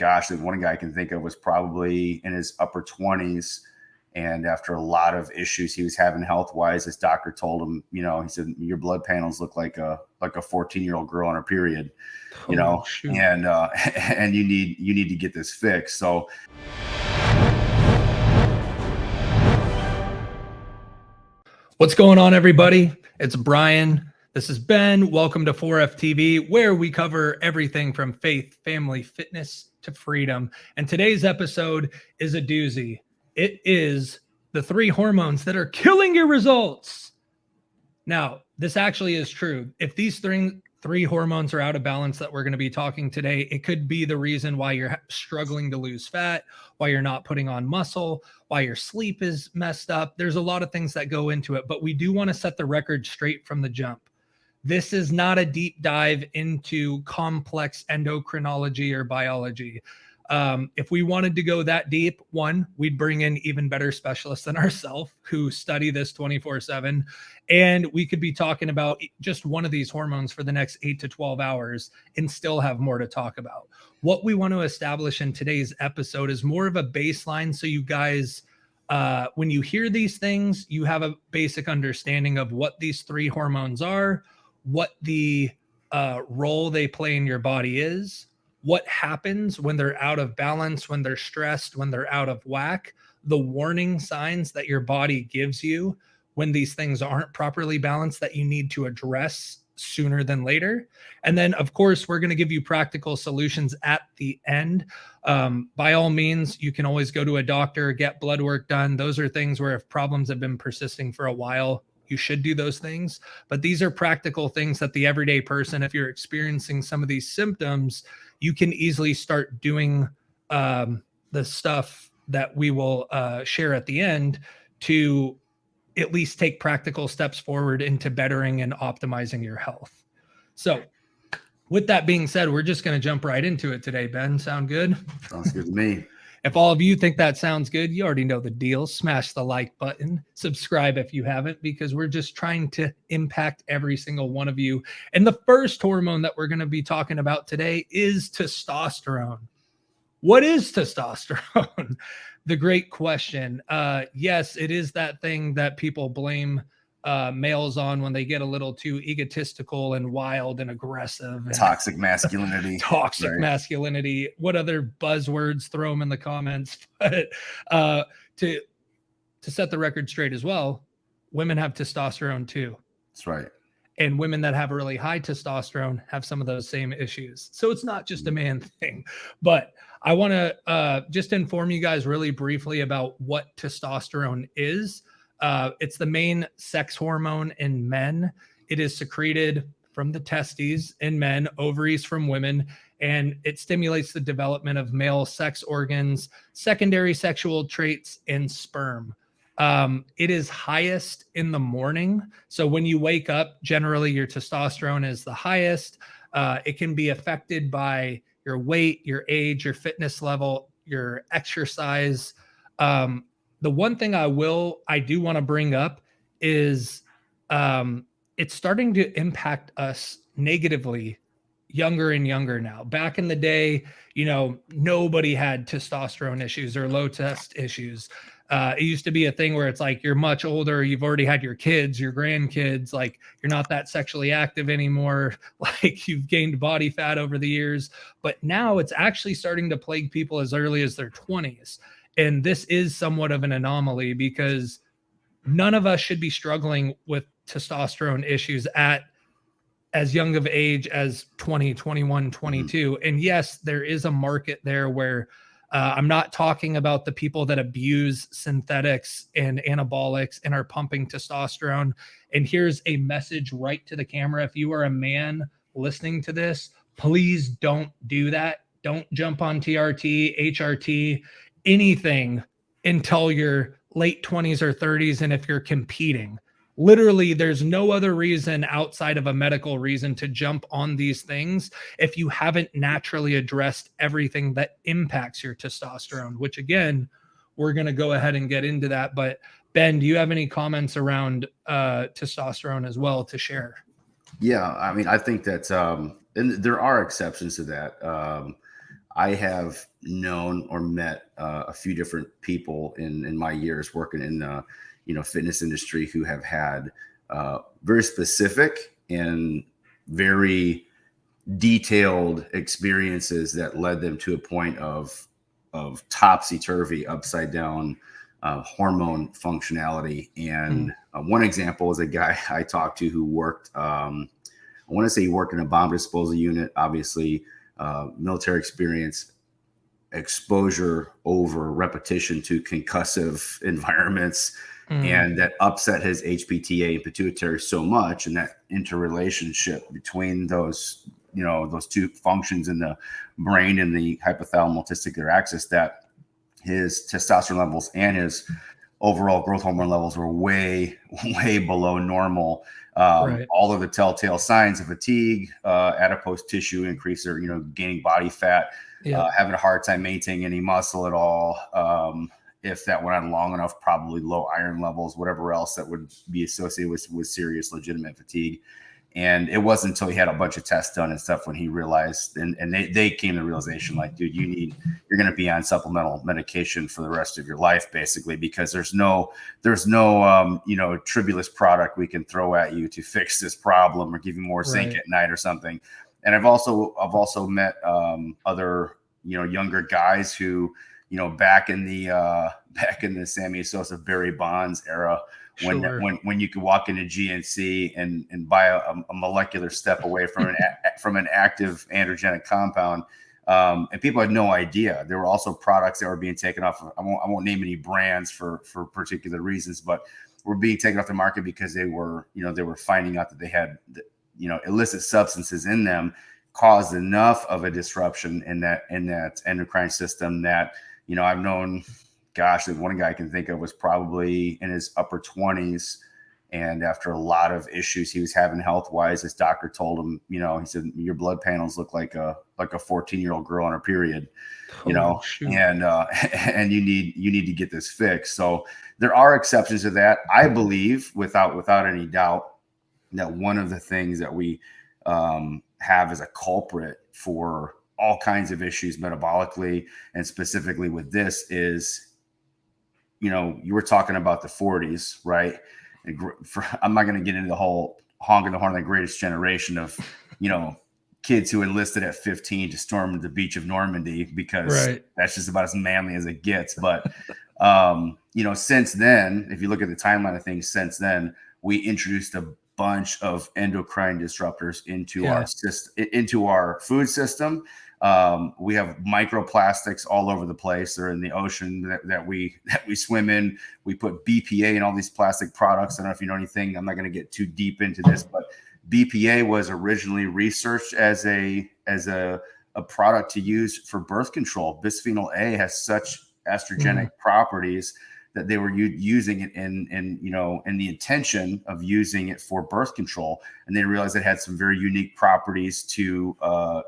gosh, the one guy I can think of was probably in his upper 20s. And after a lot of issues he was having health-wise, his doctor told him, he said, your blood panels look like a 14-year-old girl on her period, Shoot. and you need to get this fixed. So what's going on, everybody? It's Brian. This is Ben. Welcome to 4FTV, where we cover everything from faith, family, fitness to freedom. And today's episode is a doozy. It is the 3 hormones that are killing your results. Now, this actually is true. If these three hormones are out of balance that we're going to be talking today, it could be the reason why you're struggling to lose fat, why you're not putting on muscle, why your sleep is messed up. There's a lot of things that go into it, but we do want to set the record straight from the jump. This is not a deep dive into complex endocrinology or biology. If we wanted to go that deep, we'd bring in even better specialists than ourselves who study this 24/7. And we could be talking about just one of these hormones for the next 8 to 12 hours and still have more to talk about. What we want to establish in today's episode is more of a baseline. So you guys, when you hear these things, you have a basic understanding of what these 3 hormones are, what the role they play in your body is, what happens when they're out of balance, when they're stressed, when they're out of whack, the warning signs that your body gives you when these things aren't properly balanced that you need to address sooner than later. And then, of course, we're going to give you practical solutions at the end. By all means, you can always go to a doctor, get blood work done. Those are things where if problems have been persisting for a while, you should do those things. But these are practical things that the everyday person, if you're experiencing some of these symptoms, you can easily start doing the stuff that we will share at the end to at least take practical steps forward into bettering and optimizing your health. So with that being said, we're just going to jump right into it today. Ben, sound good? Sounds good to me. If all of you think that sounds good, you already know the deal. Smash the like button, subscribe if you haven't, because we're just trying to impact every single one of you. And the first hormone that we're going to be talking about today is testosterone. What is testosterone? The great question. Yes, it is that thing that people blame males on when they get a little too egotistical and wild and aggressive. And toxic masculinity. Masculinity. What other buzzwords? Throw them in the comments. But to set the record straight as well, women have testosterone too. That's right. And women that have really high testosterone have some of those same issues. So it's not just a man thing. But I want to just inform you guys really briefly about what testosterone is. It's the main sex hormone in men. It is secreted from the testes in men, ovaries from women, and it stimulates the development of male sex organs, secondary sexual traits, and sperm. It is highest in the morning. So when you wake up, generally your testosterone is the highest. It can be affected by your weight, your age, your fitness level, your exercise. The one thing I do want to bring up is it's starting to impact us negatively younger and younger now. Back in the day, nobody had testosterone issues or low test issues. It used to be a thing where it's like you're much older, you've already had your kids, your grandkids, like you're not that sexually active anymore, like you've gained body fat over the years. But now it's actually starting to plague people as early as their 20s. And this is somewhat of an anomaly because none of us should be struggling with testosterone issues at as young of age as 20, 21, 22. And yes, there is a market there where I'm not talking about the people that abuse synthetics and anabolics and are pumping testosterone. And here's a message right to the camera. If you are a man listening to this, please don't do that. Don't jump on TRT, HRT, anything until your late 20s or 30s. And if you're competing, literally, there's no other reason outside of a medical reason to jump on these things if you haven't naturally addressed everything that impacts your testosterone, which again, we're going to go ahead and get into that. But Ben, do you have any comments around testosterone as well to share? Yeah, I mean, I think that and there are exceptions to that. I have known or met a few different people in my years working in the fitness industry who have had very specific and very detailed experiences that led them to a point of topsy turvy, upside down hormone functionality. And Mm, one example is a guy I talked to who worked. I want to say he worked in a bomb disposal unit. Obviously, military experience, exposure over repetition to concussive environments, mm, and that upset his HPTA and pituitary so much, and that interrelationship between those two functions in the brain and the hypothalamus testicular axis, that his testosterone levels and his overall growth hormone levels were way, way below normal. right. All of the telltale signs of fatigue, adipose tissue increase, or gaining body fat, Yep. having a hard time maintaining any muscle at all. If that went on long enough, probably low iron levels, whatever else that would be associated with serious, legitimate fatigue. And it wasn't until he had a bunch of tests done and stuff when he realized, and they came to the realization, like, dude, you're going to be on supplemental medication for the rest of your life, basically, because there's no tribulus product we can throw at you to fix this problem or give you more zinc Right. at night or something. And I've also met other younger guys who back in the Sammy Sosa, Barry Bonds era, Sure. when you could walk into GNC and buy a molecular step away from an active androgenic compound, and people had no idea. There were also products that were being taken off. I won't name any brands for particular reasons, but were being taken off the market because they were finding out that they had illicit substances in them, caused enough of a disruption in that endocrine system that I've known. Gosh, the one guy I can think of was probably in his upper 20s. And after a lot of issues he was having health wise, his doctor told him, he said, your blood panels look like a 14-year-old girl on her period, Oh, shoot. and and you need to get this fixed. So there are exceptions to that. I believe without any doubt that one of the things that we have as a culprit for all kinds of issues metabolically, and specifically with this, is you were talking about the 40s, right? I'm not going to get into the whole honking the horn of the greatest generation of, kids who enlisted at 15 to storm the beach of Normandy, because Right. that's just about as manly as it gets. But, since then, if you look at the timeline of things, since then, we introduced a bunch of endocrine disruptors into our Yeah. system, into our food system. We have microplastics all over the place. They're in the ocean that we swim in. We put BPA in all these plastic products. I don't know if you know anything. I'm not going to get too deep into this, but BPA was originally researched as a product to use for birth control. Bisphenol A has such estrogenic Mm, properties that they were using it in the intention of using it for birth control, and they realized it had some very unique properties to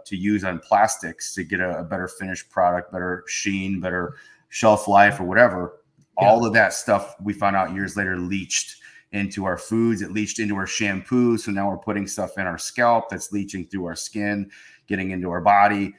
use on plastics to get a better finished product, better sheen, better shelf life, or whatever. yeah. All of that stuff we found out years later leached into our foods. It leached into our shampoos, so now we're putting stuff in our scalp that's leaching through our skin, getting into our body.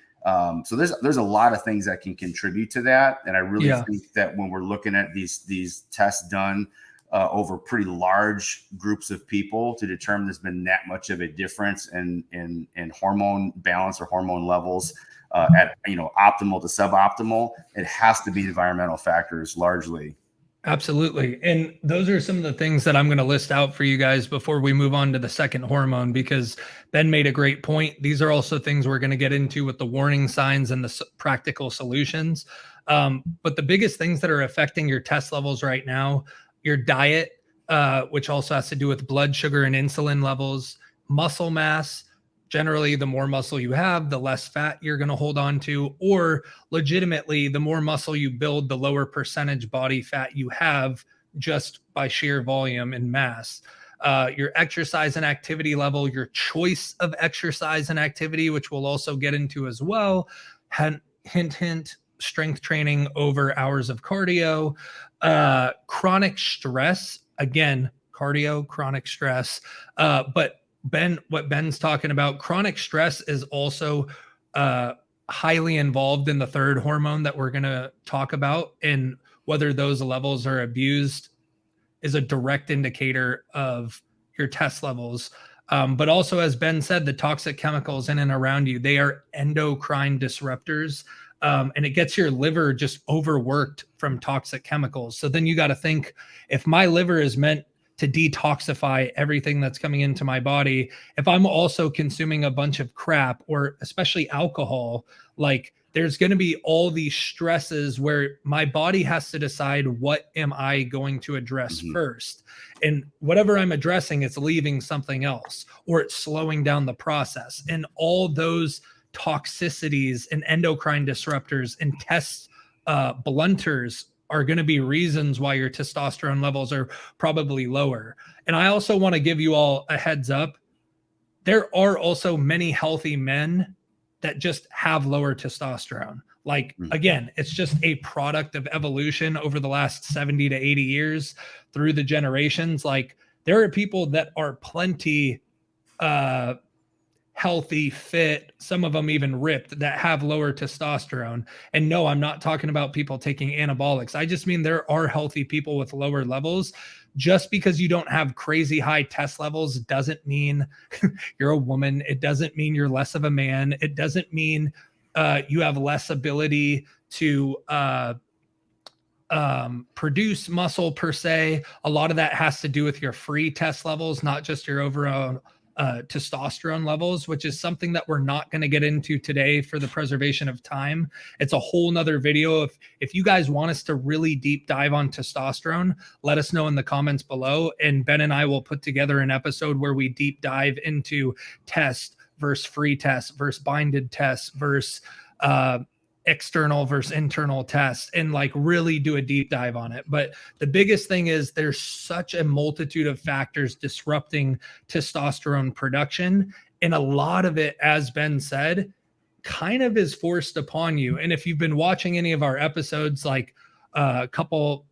So there's a lot of things that can contribute to that, and I really Yeah. think that when we're looking at these tests done over pretty large groups of people to determine there's been that much of a difference in hormone balance or hormone levels at optimal to suboptimal, it has to be environmental factors largely. Absolutely. And those are some of the things that I'm going to list out for you guys before we move on to the second hormone, because Ben made a great point. These are also things we're going to get into with the warning signs and the practical solutions. But the biggest things that are affecting your test levels right now, your diet, which also has to do with blood sugar and insulin levels, muscle mass. Generally, the more muscle you have, the less fat you're going to hold on to, or legitimately, the more muscle you build, the lower percentage body fat you have just by sheer volume and mass. Your exercise and activity level, your choice of exercise and activity, which we'll also get into as well. Hint, hint, strength training over hours of cardio. Chronic stress, again, cardio, chronic stress. But what Ben's talking about, chronic stress is also highly involved in the third hormone that we're going to talk about, and whether those levels are abused is a direct indicator of your test levels. But also, as Ben said, the toxic chemicals in and around you, they are endocrine disruptors. And it gets your liver just overworked from toxic chemicals. So then you got to think, if my liver is meant to detoxify everything that's coming into my body, if I'm also consuming a bunch of crap, or especially alcohol, like there's going to be all these stresses where my body has to decide, what am I going to address first? And whatever I'm addressing, it's leaving something else, or it's slowing down the process. And all those toxicities and endocrine disruptors and test blunters are going to be reasons why your testosterone levels are probably lower. And I also want to give you all a heads up. There are also many healthy men that just have lower testosterone. Like, again, it's just a product of evolution over the last 70 to 80 years through the generations. Like, there are people that are plenty healthy, fit, some of them even ripped, that have lower testosterone. And no, I'm not talking about people taking anabolics. I just mean there are healthy people with lower levels. Just because you don't have crazy high test levels doesn't mean you're a woman. It doesn't mean you're less of a man. It doesn't mean you have less ability to produce muscle per se. A lot of that has to do with your free test levels, not just your overall testosterone levels, which is something that we're not going to get into today for the preservation of time. It's a whole nother video. If you guys want us to really deep dive on testosterone, let us know in the comments below, and Ben and I will put together an episode where we deep dive into test versus free test versus binded test versus external versus internal tests, and like really do a deep dive on it. But the biggest thing is there's such a multitude of factors disrupting testosterone production. And a lot of it, as Ben said, kind of is forced upon you. And if you've been watching any of our episodes, like a couple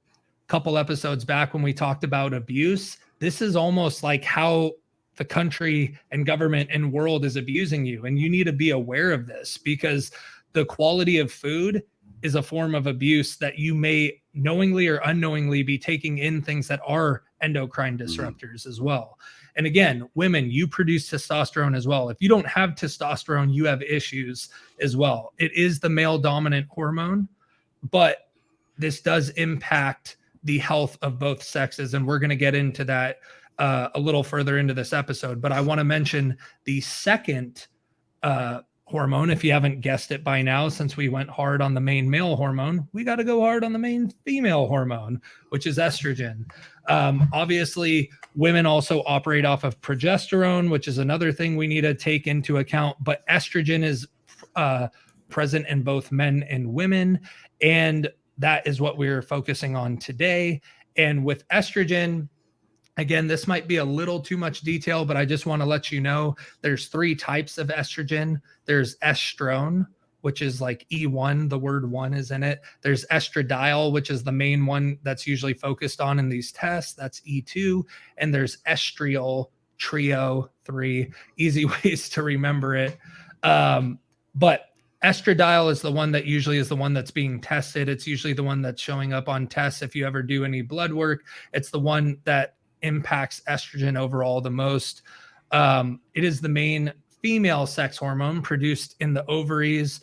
episodes back when we talked about abuse, this is almost like how the country and government and world is abusing you. And you need to be aware of this, because the quality of food is a form of abuse that you may knowingly or unknowingly be taking in things that are endocrine disruptors as well. And again, women, you produce testosterone as well. If you don't have testosterone, you have issues as well. It is the male dominant hormone, but this does impact the health of both sexes. And we're going to get into that a little further into this episode. But I want to mention the second hormone. If you haven't guessed it by now, since we went hard on the main male hormone, we got to go hard on the main female hormone, which is estrogen. Obviously, women also operate off of progesterone, which is another thing we need to take into account. But estrogen is present in both men and women, and that is what we're focusing on today. And with estrogen, again, this might be a little too much detail, but I just want to let you know there's 3 types of estrogen. There's estrone, which is like E1, the word 1 is in it. There's estradiol, which is the main one that's usually focused on in these tests. That's E2. And there's estriol, trio, 3. Easy ways to remember it. But estradiol is the one that usually is the one that's being tested. It's usually the one that's showing up on tests. If you ever do any blood work, it's the one that impacts estrogen overall the most. It is the main female sex hormone produced in the ovaries.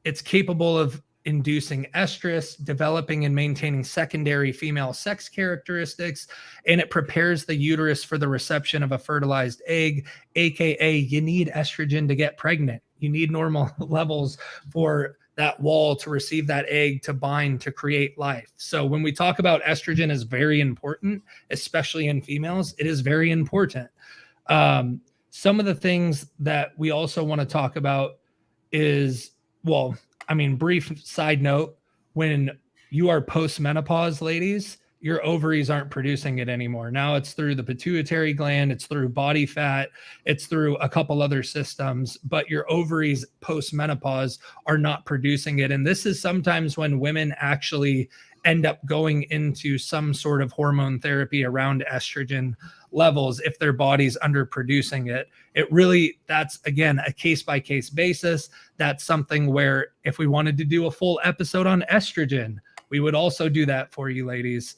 It's capable of inducing estrus, developing and maintaining secondary female sex characteristics, and it prepares the uterus for the reception of a fertilized egg, aka you need estrogen to get pregnant. You need normal levels for that wall to receive that egg to bind to create life. So when we talk about estrogen is very important, especially in females, it is very important. Some of the things that we also want to talk about is, well, I mean, brief side note, when you are post-menopause, ladies, your ovaries aren't producing it anymore. Now it's through the pituitary gland, it's through body fat, it's through a couple other systems, but your ovaries post-menopause are not producing it. And this is sometimes when women actually end up going into some sort of hormone therapy around estrogen, levels if their body's underproducing it. It really, that's again a case by case basis. That's something where if we wanted to do a full episode on estrogen, we would also do that for you ladies.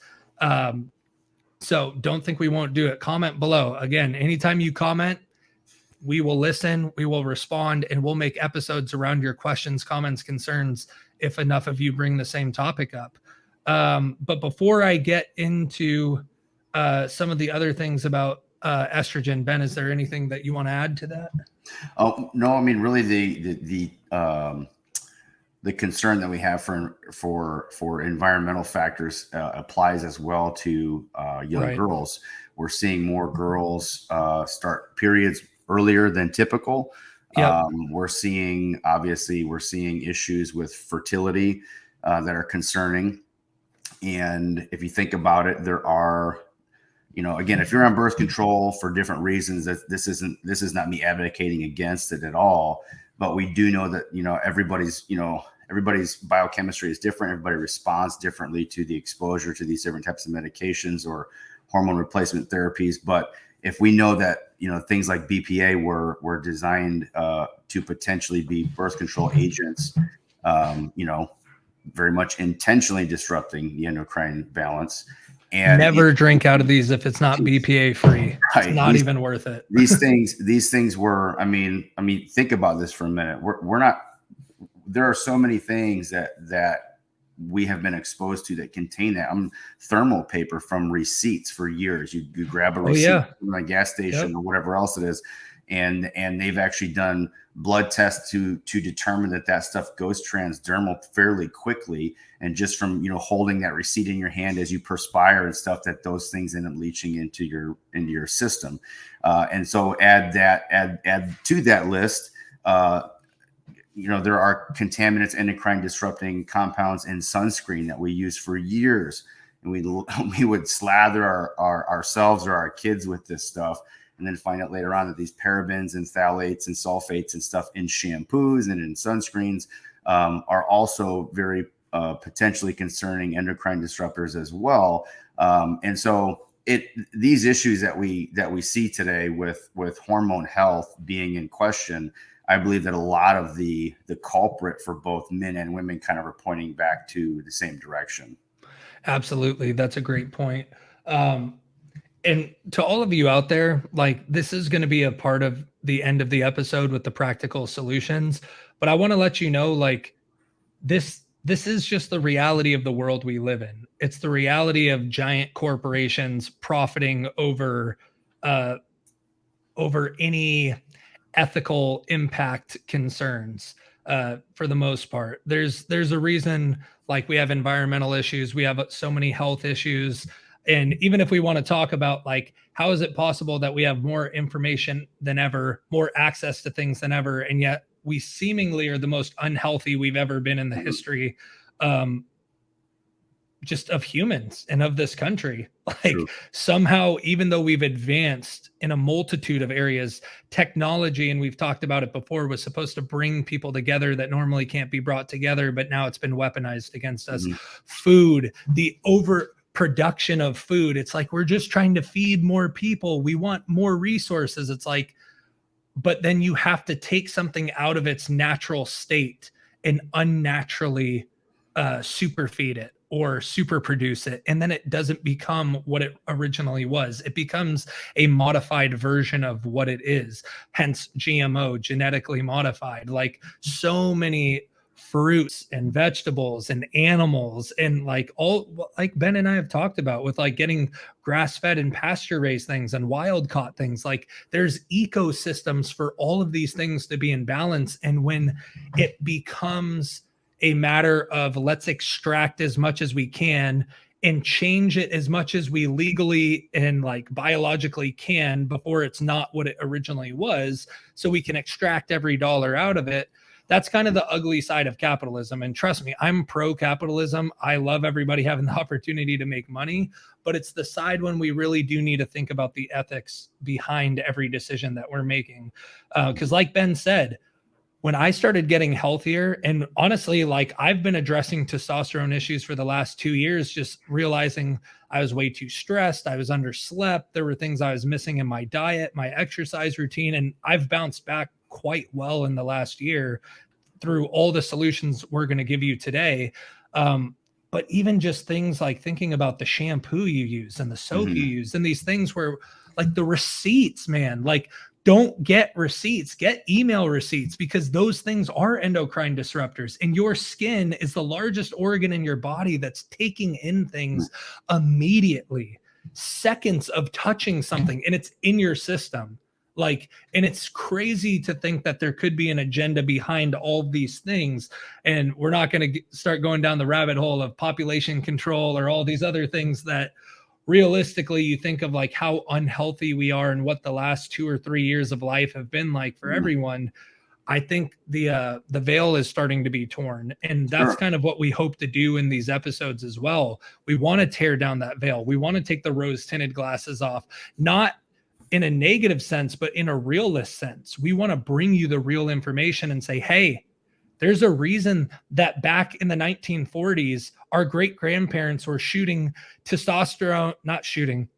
So don't think we won't do it. Comment below. Again, anytime you comment, we will listen, we will respond, and we'll make episodes around your questions, comments, concerns, if enough of you bring the same topic up. But before I get into some of the other things about estrogen, Ben, is there anything that you want to add to that? Oh, no, I mean, really the concern that we have for environmental factors applies as well to young girls. We're seeing more girls start periods earlier than typical. Yep. We're seeing issues with fertility that are concerning. And if you think about it, there are, again, if you're on birth control for different reasons, this is not me advocating against it at all. But we do know that, everybody's biochemistry is different. Everybody responds differently to the exposure to these different types of medications or hormone replacement therapies. But if we know that, things like BPA were designed to potentially be birth control agents, very much intentionally disrupting the endocrine balance. And never drink out of these if it's not BPA free. Right. It's not even worth it. These things were, I mean, think about this for a minute. We're not, there are so many things that we have been exposed to that contain that. Thermal paper from receipts for years. You grab a receipt from a gas station or whatever else it is. And they've actually done blood tests to determine that stuff goes transdermal fairly quickly. And just from, holding that receipt in your hand as you perspire and stuff, that those things end up leaching into your system. And so add to that list, there are contaminants, endocrine disrupting compounds in sunscreen that we use for years. And we would slather ourselves or our kids with this stuff, and then find out later on that these parabens and phthalates and sulfates and stuff in shampoos and in sunscreens are also very potentially concerning endocrine disruptors as well. And so these issues that we see today with hormone health being in question, I believe that a lot of the culprit for both men and women kind of are pointing back to the same direction. Absolutely. That's a great point. And to all of you out there, like, this is going to be a part of the end of the episode with the practical solutions, but I want to let you know, like, this is just the reality of the world we live in. It's the reality of giant corporations profiting over any ethical impact concerns. For the most part, there's a reason, like, we have environmental issues, we have so many health issues. And even if we want to talk about, like, how is it possible that we have more information than ever, more access to things than ever, and yet we seemingly are the most unhealthy we've ever been in the history just of humans and of this country. Like, somehow, even though we've advanced in a multitude of areas, technology, and we've talked about it before, was supposed to bring people together that normally can't be brought together, but now it's been weaponized against us. Food, the overproduction of food. It's like, we're just trying to feed more people. We want more resources. It's like, but then you have to take something out of its natural state and unnaturally superfeed it or super produce it. And then it doesn't become what it originally was. It becomes a modified version of what it is. Hence GMO, genetically modified. Like, so many fruits and vegetables and animals, and like Ben and I have talked about with, like, getting grass-fed and pasture-raised things and wild caught things. Like, there's ecosystems for all of these things to be in balance. And when it becomes a matter of, let's extract as much as we can and change it as much as we legally and, like, biologically can before it's not what it originally was, so we can extract every dollar out of it, that's kind of the ugly side of capitalism. And trust me, I'm pro-capitalism. I love everybody having the opportunity to make money, but it's the side when we really do need to think about the ethics behind every decision that we're making. Because like Ben said, when I started getting healthier, and honestly, like I've been addressing testosterone issues for the last 2 years, just realizing I was way too stressed. I was underslept. There were things I was missing in my diet, my exercise routine, and I've bounced back quite well in the last year through all the solutions we're going to give you today. But even just things like thinking about the shampoo you use and the soap you use and these things where like the receipts, man, like don't get receipts, get email receipts, because those things are endocrine disruptors, and your skin is the largest organ in your body that's taking in things immediately, seconds of touching something, and it's in your system. Like, and it's crazy to think that there could be an agenda behind all these things. And we're not going to start going down the rabbit hole of population control or all these other things that realistically you think of, like how unhealthy we are and what the last 2 or 3 years of life have been like for everyone. I think the veil is starting to be torn, and that's kind of what we hope to do in these episodes as well. We want to tear down that veil. We want to take the rose tinted glasses off, not in a negative sense, but in a realist sense. We want to bring you the real information and say, hey, there's a reason that back in the 1940s, our great grandparents were shooting testosterone, not shooting,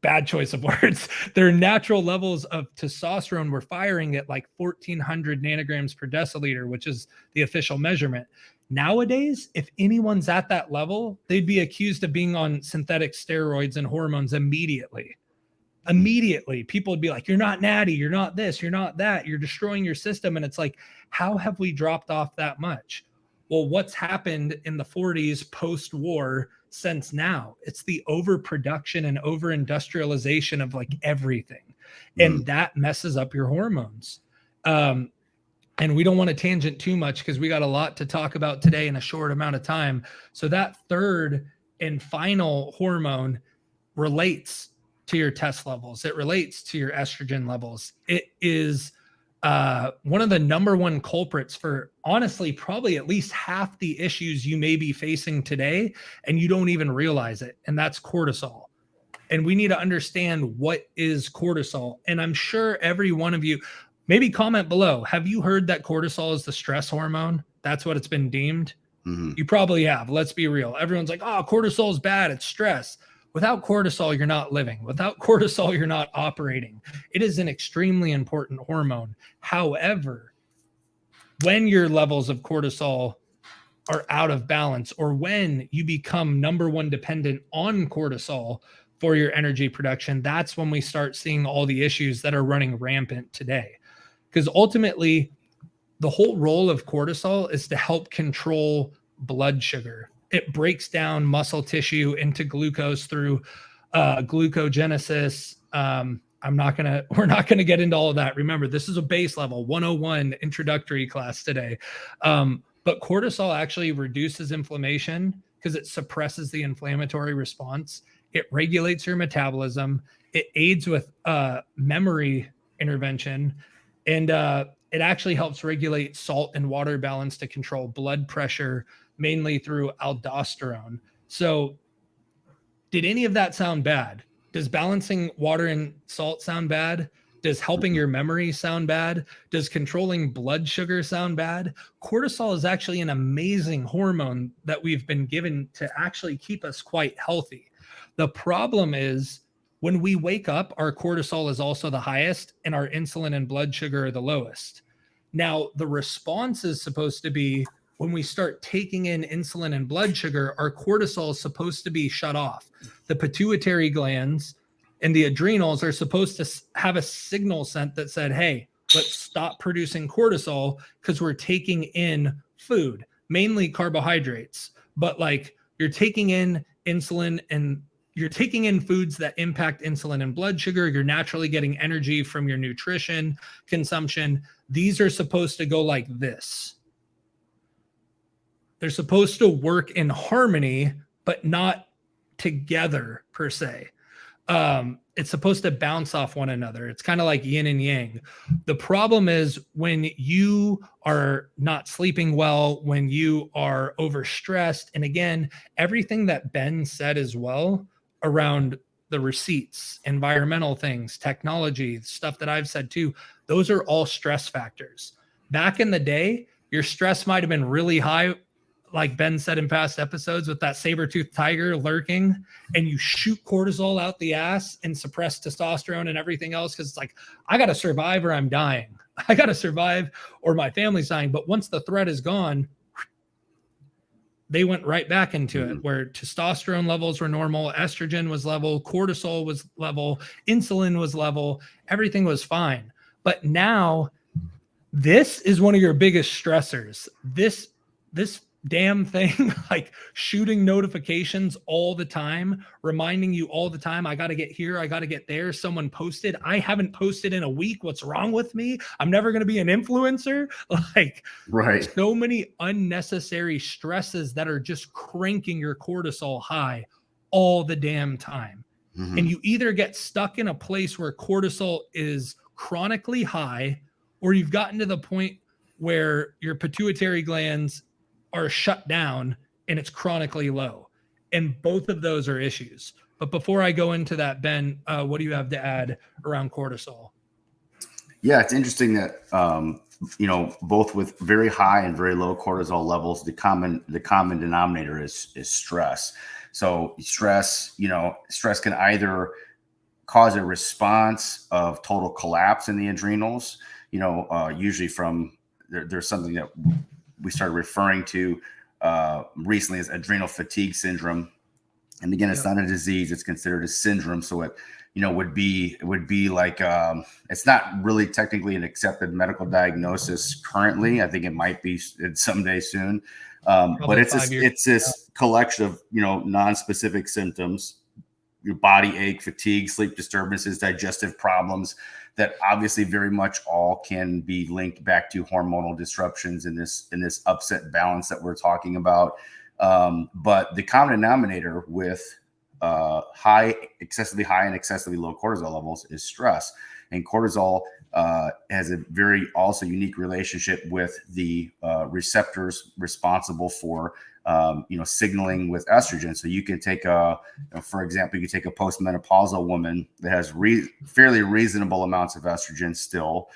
bad choice of words. Their natural levels of testosterone were firing at like 1400 nanograms per deciliter, which is the official measurement. Nowadays, if anyone's at that level, they'd be accused of being on synthetic steroids and hormones immediately. People would be like, you're not natty, you're not this, you're not that, you're destroying your system. And it's like, how have we dropped off that much? Well, what's happened in the 40s post-war since now? It's the overproduction and over-industrialization of like everything. And that messes up your hormones. And we don't want to tangent too much because we got a lot to talk about today in a short amount of time. So that third and final hormone relates to your test levels. It relates to your estrogen levels. It is one of the number one culprits for, honestly, probably at least half the issues you may be facing today, and you don't even realize it. And that's cortisol. And we need to understand what is cortisol. And I'm sure every one of you, maybe comment below, have you heard that cortisol is the stress hormone? That's what it's been deemed. You probably have. Let's be real. Everyone's like, oh, cortisol is bad. It's stress. Without cortisol, you're not living. Without cortisol, you're not operating. It is an extremely important hormone. However, when your levels of cortisol are out of balance, or when you become number one dependent on cortisol for your energy production, that's when we start seeing all the issues that are running rampant today. Because ultimately, the whole role of cortisol is to help control blood sugar. It breaks down muscle tissue into glucose through glucogenesis. We're not gonna get into all of that. Remember, this is a base level 101 introductory class today. But cortisol actually reduces inflammation because it suppresses the inflammatory response. It regulates your metabolism. It aids with memory intervention, and it actually helps regulate salt and water balance to control blood pressure, mainly through aldosterone. So did any of that sound bad? Does balancing water and salt sound bad? Does helping your memory sound bad? Does controlling blood sugar sound bad? Cortisol is actually an amazing hormone that we've been given to actually keep us quite healthy. The problem is when we wake up, our cortisol is also the highest and our insulin and blood sugar are the lowest. Now, the response is supposed to be, when we start taking in insulin and blood sugar, our cortisol is supposed to be shut off. The pituitary glands and the adrenals are supposed to have a signal sent that said, hey, let's stop producing cortisol because we're taking in food, mainly carbohydrates. But like, you're taking in insulin and you're taking in foods that impact insulin and blood sugar. You're naturally getting energy from your nutrition consumption. These are supposed to go like this. They're supposed to work in harmony, but not together per se. It's supposed to bounce off one another. It's kind of like yin and yang. The problem is when you are not sleeping well, when you are overstressed, and again, everything that Ben said as well around the receipts, environmental things, technology, stuff that I've said too, those are all stress factors. back in the day, your stress might have been really high, like Ben said in past episodes, with that saber-toothed tiger lurking, and you shoot cortisol out the ass and suppress testosterone and everything else because it's like, I got to survive or I'm dying. I got to survive or my family's dying. But once the threat is gone, they went right back into it, where testosterone levels were normal, estrogen was level, cortisol was level, insulin was level, everything was fine. But now this is one of your biggest stressors. This damn thing, like shooting notifications all the time, reminding you all the time, I got to get here, I got to get there. Someone posted, I haven't posted in a week. What's wrong with me? I'm never going to be an influencer. Like, Right. so many unnecessary stresses that are just cranking your cortisol high all the damn time. And you either get stuck in a place where cortisol is chronically high, or you've gotten to the point where your pituitary glands are shut down and it's chronically low. And both of those are issues. But before I go into that, Ben, what do you have to add around cortisol? Yeah, it's interesting that both with very high and very low cortisol levels, the common denominator is stress. So stress can either cause a response of total collapse in the adrenals. Usually from there's something that we started referring to recently as adrenal fatigue syndrome. And again, it's not a disease; it's considered a syndrome. So it would be like it's not really technically an accepted medical diagnosis currently. I think it might be someday soon. But it's this collection of non-specific symptoms: your body ache, fatigue, sleep disturbances, digestive problems, that obviously very much all can be linked back to hormonal disruptions in this upset balance that we're talking about. But the common denominator with excessively high and excessively low cortisol levels is stress. And cortisol has a very also unique relationship with the receptors responsible for signaling with estrogen. So you can take for example, you can take a postmenopausal woman that has fairly reasonable amounts of estrogen still,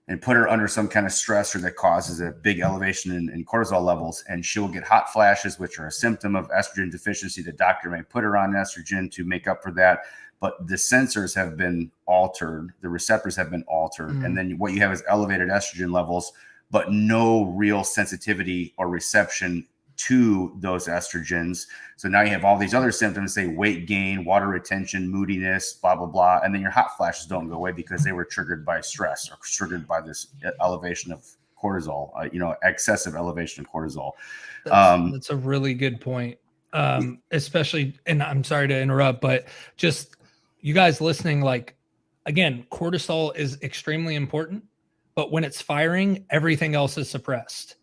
and put her under some kind of stressor that causes a big elevation in cortisol levels, and she'll get hot flashes, which are a symptom of estrogen deficiency. The doctor may put her on estrogen to make up for that, but the sensors have been altered, the receptors have been altered, and then what you have is elevated estrogen levels, but no real sensitivity or reception to those estrogens. So now you have all these other symptoms, say weight gain, water retention, moodiness, blah, blah, blah. And then your hot flashes don't go away because they were triggered by stress or triggered by this elevation of cortisol, excessive elevation of cortisol. That's a really good point. Especially, and I'm sorry to interrupt, but just you guys listening, like, again, cortisol is extremely important, but when it's firing, everything else is suppressed.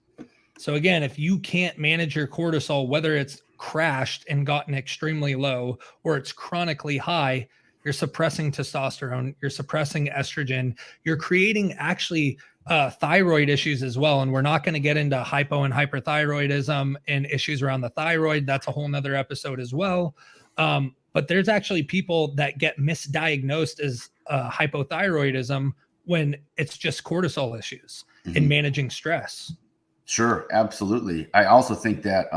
So again, if you can't manage your cortisol, whether it's crashed and gotten extremely low or it's chronically high, you're suppressing testosterone, you're suppressing estrogen, you're creating actually thyroid issues as well. And we're not going to get into hypo and hyperthyroidism and issues around the thyroid. That's a whole nother episode as well. But there's actually people that get misdiagnosed as hypothyroidism when it's just cortisol issues and managing stress. Sure, absolutely. I also think that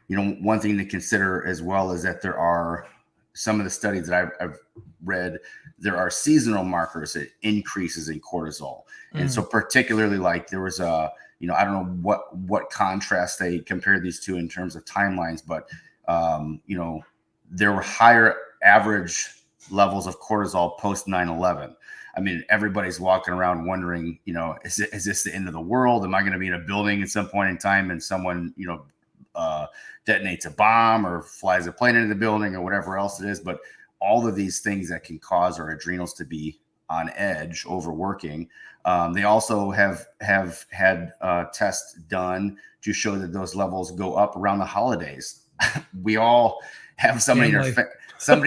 one thing to consider as well is that there are some of the studies that I've read. There are seasonal markers that increases in cortisol, and so particularly like there was I don't know what contrast they compared these two in terms of timelines, but there were higher average levels of cortisol post 9/11. I mean, everybody's walking around wondering, is this the end of the world? Am I going to be in a building at some point in time and someone, detonates a bomb or flies a plane into the building or whatever else it is? But all of these things that can cause our adrenals to be on edge, overworking. They also have had tests done to show that those levels go up around the holidays. We all have somebody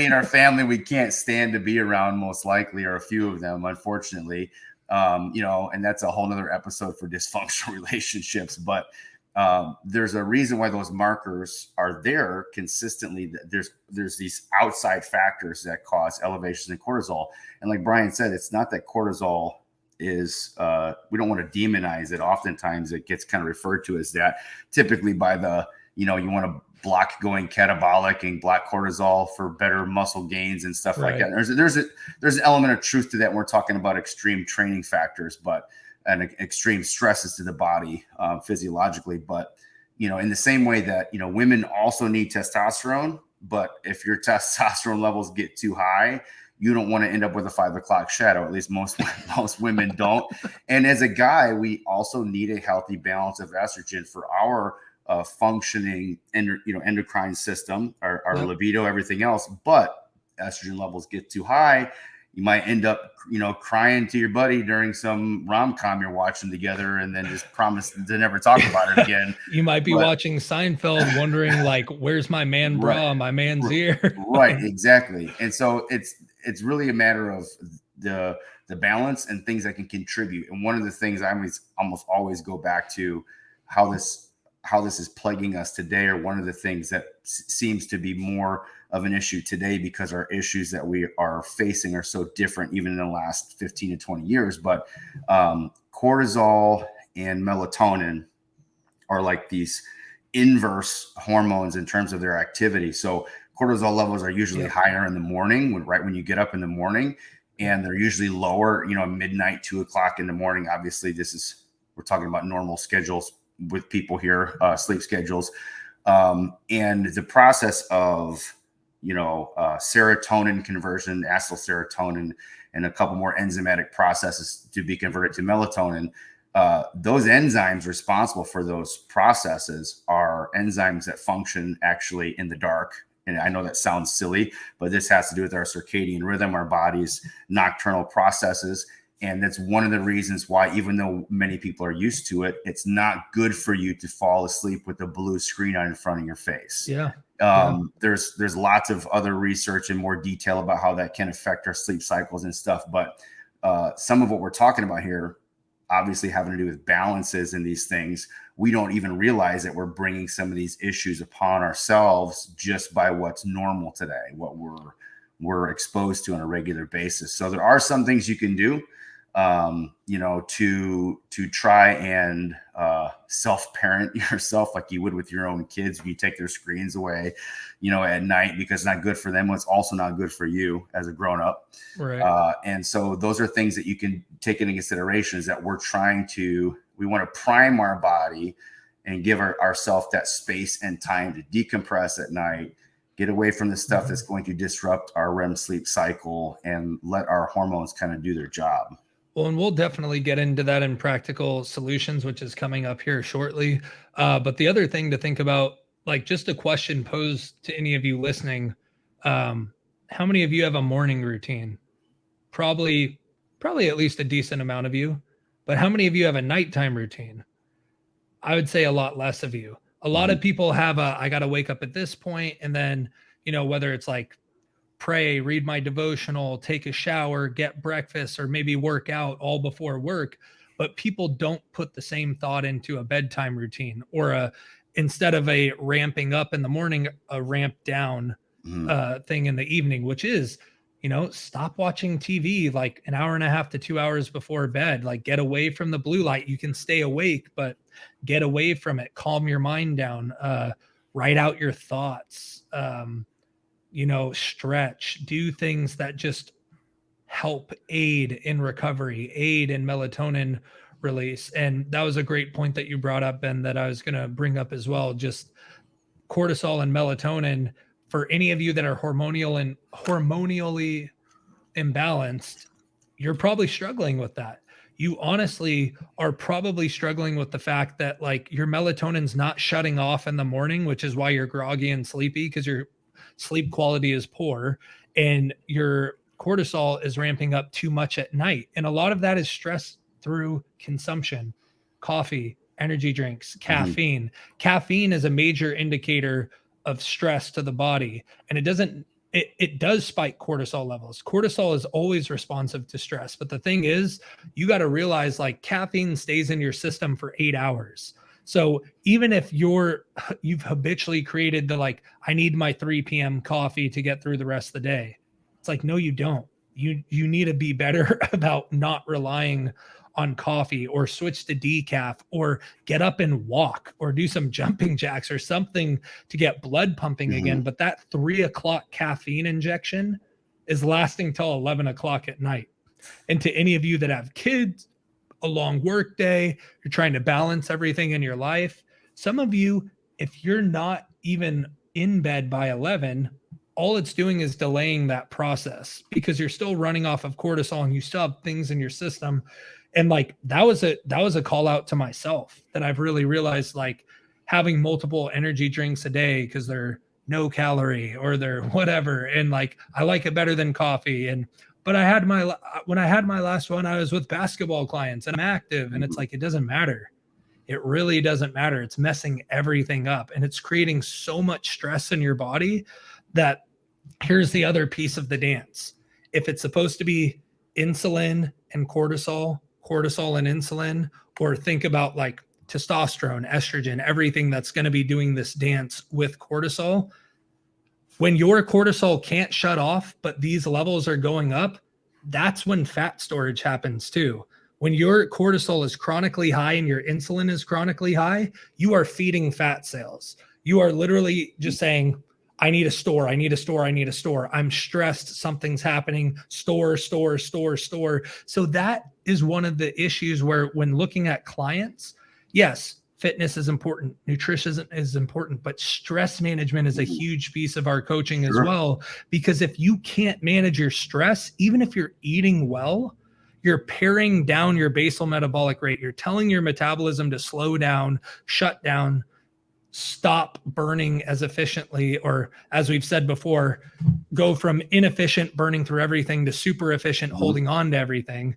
in our family we can't stand to be around, most likely, or a few of them, unfortunately. And that's a whole nother episode for dysfunctional relationships. But there's a reason why those markers are there consistently. There's these outside factors that cause elevations in cortisol. And like Brian said, it's not that cortisol is we don't want to demonize it. Oftentimes it gets kind of referred to as that, typically by the, you want to block going catabolic and block cortisol for better muscle gains and stuff like that. And there's an element of truth to that when we're talking about extreme training factors, and extreme stresses to the body physiologically. But, in the same way that, women also need testosterone, but if your testosterone levels get too high, you don't want to end up with a 5 o'clock shadow. At least most women don't. And as a guy, we also need a healthy balance of estrogen for our functioning endocrine system, our libido, everything else. But estrogen levels get too high, you might end up crying to your buddy during some rom-com you're watching together, and then just promise to never talk about it again. You might be watching Seinfeld wondering, like, where's my man bra, my man's ear? Right, exactly. And so it's really a matter of the balance and things that can contribute. And one of the things I almost always go back to how this is plaguing us today, or one of the things that seems to be more of an issue today, because our issues that we are facing are so different, even in the last 15 to 20 years. But cortisol and melatonin are like these inverse hormones in terms of their activity. So cortisol levels are usually higher in the morning, right when you get up in the morning, and they're usually lower, midnight, 2 o'clock in the morning. Obviously, we're talking about normal schedules with people here, sleep schedules, and the process of serotonin conversion, acetylserotonin, and a couple more enzymatic processes to be converted to melatonin. Those enzymes responsible for those processes are enzymes that function actually in the dark. And I know that sounds silly, but this has to do with our circadian rhythm, our body's nocturnal processes. And that's one of the reasons why, even though many people are used to it, it's not good for you to fall asleep with a blue screen on in front of your face. There's lots of other research in more detail about how that can affect our sleep cycles and stuff. But some of what we're talking about here, obviously having to do with balances in these things, we don't even realize that we're bringing some of these issues upon ourselves just by what's normal today, what we're exposed to on a regular basis. So there are some things you can do, to try and self-parent yourself like you would with your own kids. You take their screens away, at night, because it's not good for them. It's also not good for you as a grown-up. Right. And so those are things that you can take into consideration, is that we want to prime our body and give ourselves that space and time to decompress at night, get away from the stuff that's going to disrupt our REM sleep cycle, and let our hormones kind of do their job. Well, and we'll definitely get into that in practical solutions, which is coming up here shortly. But the other thing to think about, like, just a question posed to any of you listening, how many of you have a morning routine? Probably at least a decent amount of you. But how many of you have a nighttime routine? I would say a lot less of you. A lot of people have I got to wake up at this point, and then, whether it's like pray, read my devotional, take a shower, get breakfast, or maybe work out all before work. But people don't put the same thought into a bedtime routine, or instead of a ramping up in the morning, a ramp down thing in the evening, which is, stop watching TV like an hour and a half to 2 hours before bed. Like, get away from the blue light. You can stay awake, but get away from it. Calm your mind down. Write out your thoughts. Stretch, do things that just help aid in recovery, aid in melatonin release. And that was a great point that you brought up, Ben, that I was going to bring up as well. Just cortisol and melatonin, for any of you that are hormonally imbalanced, you're probably struggling with that. You honestly are probably struggling with the fact that, like, your melatonin's not shutting off in the morning, which is why you're groggy and sleepy, because your sleep quality is poor, and your cortisol is ramping up too much at night. And a lot of that is stress through consumption, coffee, energy drinks, caffeine. Caffeine is a major indicator of stress to the body, and it does spike cortisol levels. Cortisol is always responsive to stress. But the thing is, you got to realize, like, caffeine stays in your system for 8 hours. So even if you've habitually created the, like, I need my 3 p.m. coffee to get through the rest of the day, it's like, no, you don't. you need to be better about not relying on coffee, or switch to decaf, or get up and walk, or do some jumping jacks or something to get blood pumping again. But that 3 o'clock caffeine injection is lasting till 11 o'clock at night. And to any of you that have kids, a long work day, you're trying to balance everything in your life. Some of you, if you're not even in bed by 11, all it's doing is delaying that process, because you're still running off of cortisol and you still have things in your system. And like that was a call out to myself, that I've really realized, like, having multiple energy drinks a day because they're no calorie or they're whatever, and like I like it better than coffee. And but when I had my last one, I was with basketball clients and I'm active, and it's like, it doesn't matter. It really doesn't matter. It's messing everything up, and it's creating so much stress in your body. That here's the other piece of the dance. If it's supposed to be insulin and cortisol and insulin, or think about like testosterone, estrogen, everything that's going to be doing this dance with cortisol. When your cortisol can't shut off, but these levels are going up, that's when fat storage happens too. When your cortisol is chronically high and your insulin is chronically high, you are feeding fat cells. You are literally just saying, I need a store. I need a store. I need a store. I'm stressed. Something's happening. Store. So that is one of the issues where, when looking at clients, yes, fitness is important. Nutrition is important, but stress management is a huge piece of our coaching as well, because if you can't manage your stress, even if you're eating well, you're paring down your basal metabolic rate. You're telling your metabolism to slow down, shut down, stop burning as efficiently, or as we've said before, go from inefficient burning through everything to super efficient holding on to everything.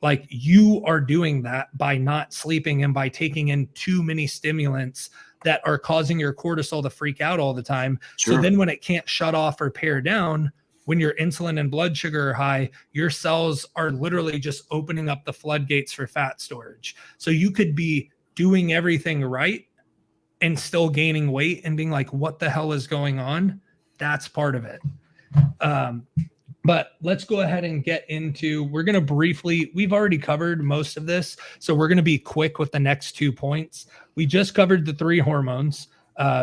Like, you are doing that by not sleeping and by taking in too many stimulants that are causing your cortisol to freak out all the time. So then when it can't shut off or pare down, when your insulin and blood sugar are high, your cells are literally just opening up the floodgates for fat storage. So you could be doing everything right and still gaining weight and being like, what the hell is going on? That's part of it. But let's go ahead and get into, we're going to briefly, we've already covered most of this, so we're going to be quick with the next 2 points. We just covered the 3 hormones.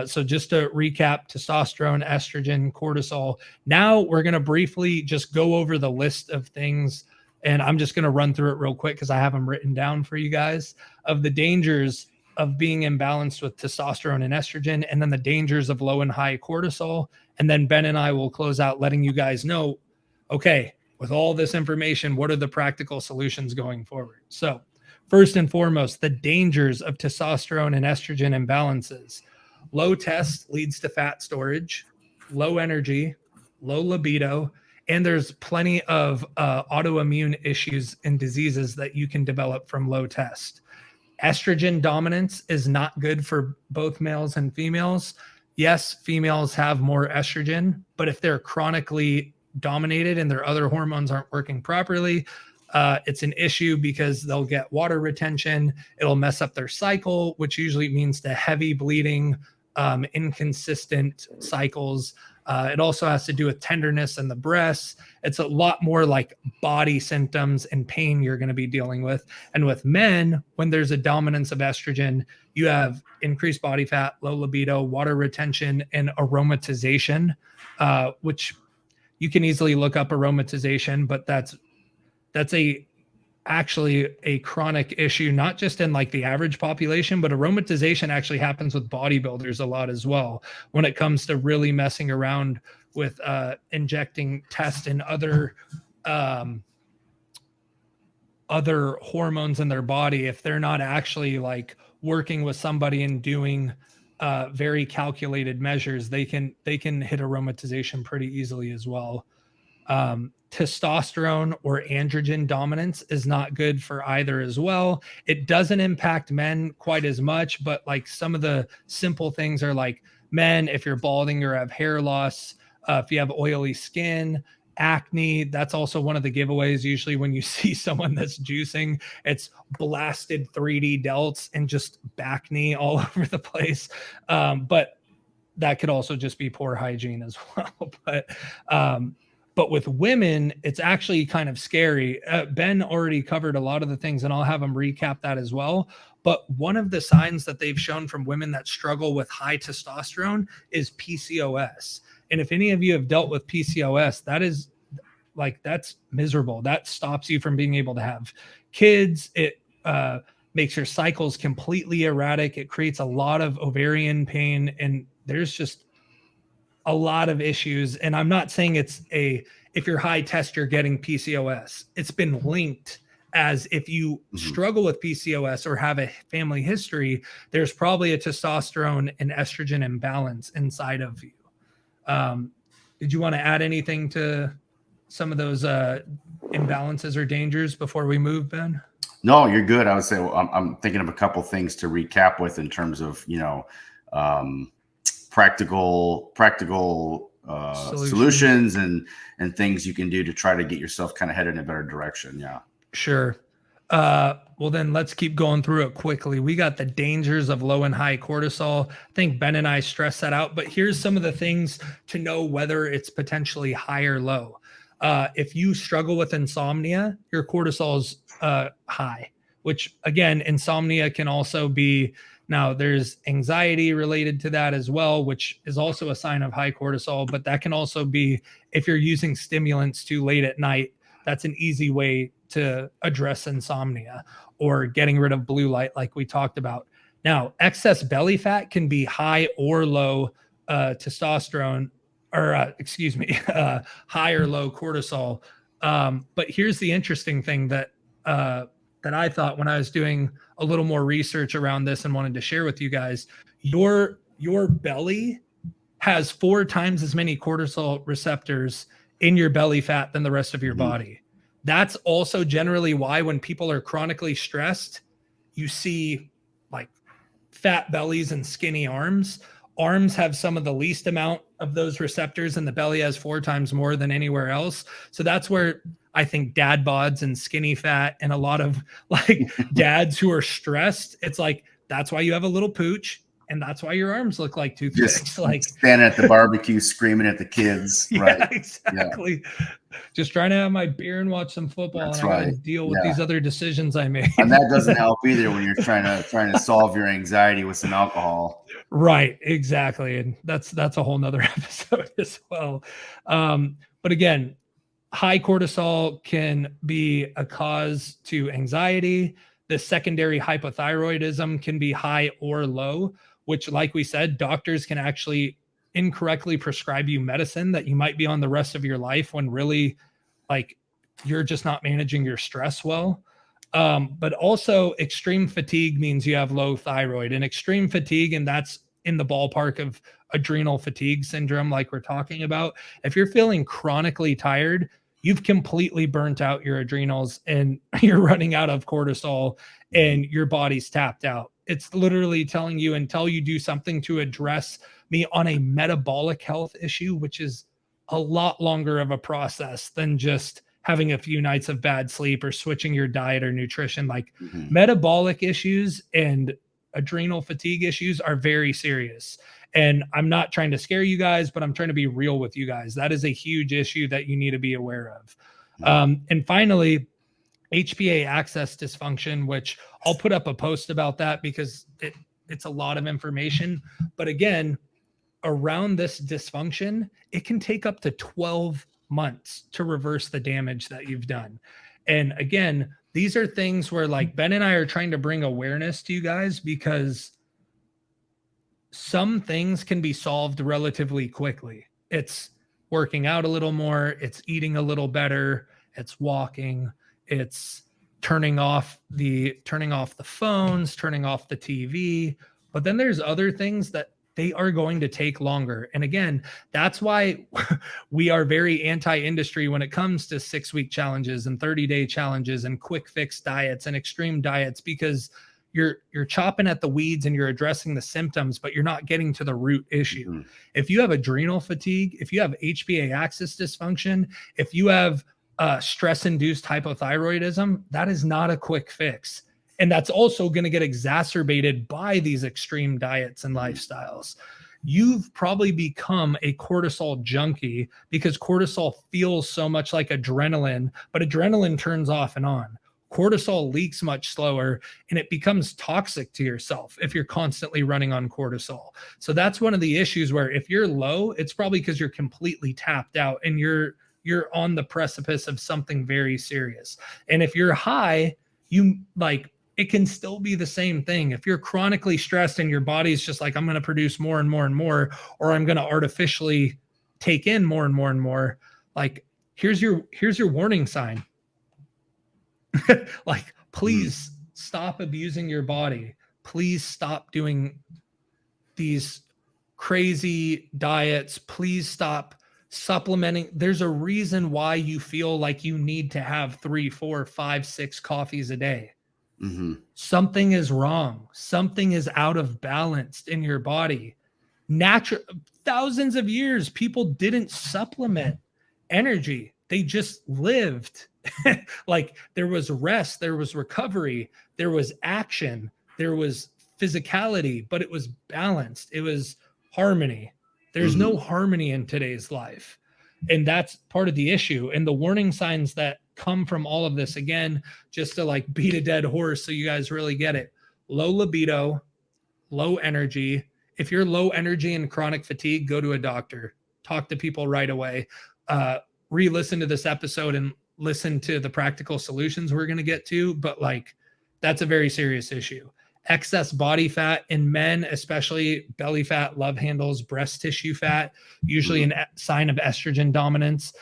So just to recap, testosterone, estrogen, cortisol. Now we're going to briefly just go over the list of things, and I'm just going to run through it real quick because I have them written down for you guys, of the dangers of being imbalanced with testosterone and estrogen, and then the dangers of low and high cortisol. And then Ben and I will close out letting you guys know, okay, with all this information, what are the practical solutions going forward? So first and foremost, the dangers of testosterone and estrogen imbalances. Low test leads to fat storage, low energy, low libido, and there's plenty of autoimmune issues and diseases that you can develop from low test. Estrogen dominance is not good for both males and females. Yes, females have more estrogen, but if they're chronically dominated and their other hormones aren't working properly, it's an issue, because they'll get water retention. It'll mess up their cycle, which usually means the heavy bleeding, inconsistent cycles. It also has to do with tenderness in the breasts. It's a lot more like body symptoms and pain you're going to be dealing with. And with men, when there's a dominance of estrogen, you have increased body fat, low libido, water retention, and aromatization, which you can easily look up aromatization, but that's actually a chronic issue, not just in like the average population, but aromatization actually happens with bodybuilders a lot as well, when it comes to really messing around with injecting test and other hormones in their body. If they're not actually like working with somebody and doing very calculated measures, they can hit aromatization pretty easily as well. Testosterone or androgen dominance is not good for either as well. It doesn't impact men quite as much, but like some of the simple things are like, men, if you're balding or have hair loss, if you have oily skin, acne, that's also one of the giveaways. Usually when you see someone that's juicing, it's blasted 3D delts and just back knee all over the place. But that could also just be poor hygiene as well. But But with women, it's actually kind of scary. Ben already covered a lot of the things, and I'll have him recap that as well. But one of the signs that they've shown from women that struggle with high testosterone is PCOS. And if any of you have dealt with PCOS, that is like, that's miserable. That stops you from being able to have kids. It makes your cycles completely erratic. It creates a lot of ovarian pain, and there's just a lot of issues. And I'm not saying if you're high test, you're getting PCOS. It's been linked as if you struggle with PCOS or have a family history, there's probably a testosterone and estrogen imbalance inside of you. Did you want to add anything to some of those imbalances or dangers before we move, Ben? No, you're good. I would say, well, I'm thinking of a couple things to recap with in terms of, practical solutions and things you can do to try to get yourself kind of headed in a better direction. Yeah. Sure. Well, then let's keep going through it quickly. We got the dangers of low and high cortisol. I think Ben and I stressed that out, but here's some of the things to know whether it's potentially high or low. If you struggle with insomnia, your cortisol is high, which again, insomnia can also be, now there's anxiety related to that as well, which is also a sign of high cortisol, but that can also be if you're using stimulants too late at night. That's an easy way to address insomnia, or getting rid of blue light like we talked about. Now, excess belly fat can be high or low testosterone, or high or low cortisol. But here's the interesting thing that I thought when I was doing a little more research around this and wanted to share with you guys. Your belly has 4 times as many cortisol receptors in your belly fat than the rest of your body. That's also generally why when people are chronically stressed, you see like fat bellies and skinny arms. Arms have some of the least amount of those receptors, and the belly has 4 times more than anywhere else. So that's where I think dad bods and skinny fat and a lot of like dads who are stressed, it's like, that's why you have a little pooch. And that's why your arms look like toothpicks. Just like standing at the barbecue, screaming at the kids. Yeah, right. Exactly. Yeah. Just trying to have my beer and watch some football. That's and I got to deal with these other decisions I made. And that doesn't help either when you're trying to solve your anxiety with some alcohol. Right. Exactly. And that's a whole nother episode as well. But again, high cortisol can be a cause to anxiety. The secondary hypothyroidism can be high or low, which, like we said, doctors can actually incorrectly prescribe you medicine that you might be on the rest of your life when really like you're just not managing your stress well. But also extreme fatigue means you have low thyroid, and extreme fatigue, and that's in the ballpark of adrenal fatigue syndrome, like we're talking about. If you're feeling chronically tired, you've completely burnt out your adrenals and you're running out of cortisol and your body's tapped out. It's literally telling you until you do something to address me on a metabolic health issue, which is a lot longer of a process than just having a few nights of bad sleep or switching your diet or nutrition. Like metabolic issues and adrenal fatigue issues are very serious. And I'm not trying to scare you guys, but I'm trying to be real with you guys. That is a huge issue that you need to be aware of. And finally, HPA axis dysfunction, which I'll put up a post about that because it's a lot of information. But again, around this dysfunction, it can take up to 12 months to reverse the damage that you've done. And again, these are things where like Ben and I are trying to bring awareness to you guys, because some things can be solved relatively quickly. It's working out a little more, it's eating a little better, it's walking, it's turning off the phones, turning off the TV. But then there's other things that they are going to take longer. And again, that's why we are very anti-industry when it comes to 6-week challenges and 30-day challenges and quick fix diets and extreme diets, because you're chopping at the weeds and you're addressing the symptoms, but you're not getting to the root issue. If you have adrenal fatigue, if you have HPA axis dysfunction, if you have stress-induced hypothyroidism, that is not a quick fix. And that's also going to get exacerbated by these extreme diets and lifestyles. you've probably become a cortisol junkie because cortisol feels so much like adrenaline, but adrenaline turns off and on. Cortisol leaks much slower, and it becomes toxic to yourself if you're constantly running on cortisol. So that's one of the issues where if you're low, it's probably because you're completely tapped out and you're on the precipice of something very serious. And if you're high, you like, it can still be the same thing. If you're chronically stressed and your body's just like, I'm going to produce more and more and more, or I'm going to artificially take in more and more and more, like here's your warning sign. Like, please stop abusing your body. Please stop doing these crazy diets. Please stop supplementing. There's a reason why you feel like you need to have 3, 4, 5, 6 coffees a day. Something is wrong. Something is out of balance in your body. Thousands of years, people didn't supplement energy. They just lived. Like there was rest, there was recovery, there was action, there was physicality, but it was balanced. It was harmony. There's no harmony in today's life. And that's part of the issue. And the warning signs that come from all of this, again, just to like beat a dead horse so you guys really get it. Low libido, low energy. If you're low energy and chronic fatigue, go to a doctor. Talk to people right away. Re-listen to this episode and listen to the practical solutions we're going to get to, but like that's a very serious issue. Excess body fat in men, especially belly fat, love handles, breast tissue fat, usually a sign of estrogen dominance.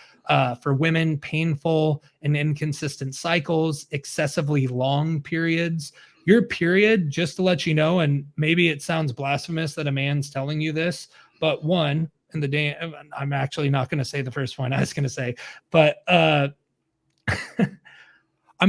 For women, painful and inconsistent cycles, excessively long periods. Your period, just to let you know, and maybe it sounds blasphemous that a man's telling you this, but one, in the day, I'm actually not going to say the first one I was going to say, but I'm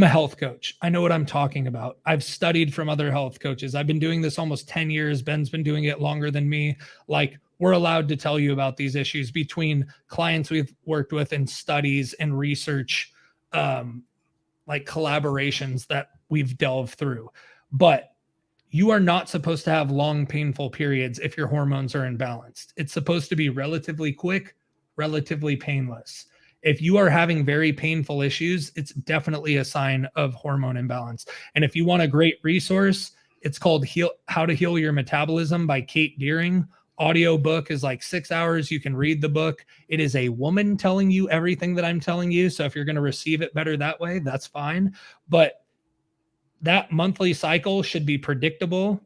a health coach. I know what I'm talking about. I've studied from other health coaches. I've been doing this almost 10 years. Ben's been doing it longer than me. Like, we're allowed to tell you about these issues between clients we've worked with and studies and research, like collaborations that we've delved through. But you are not supposed to have long, painful periods if your hormones are imbalanced. It's supposed to be relatively quick, relatively painless. If you are having very painful issues, it's definitely a sign of hormone imbalance. And if you want a great resource, it's called How to Heal Your Metabolism by Kate Deering. Audio book is like 6 hours. You can read the book. It is a woman telling you everything that I'm telling you. So if you're going to receive it better that way, that's fine. But that monthly cycle should be predictable,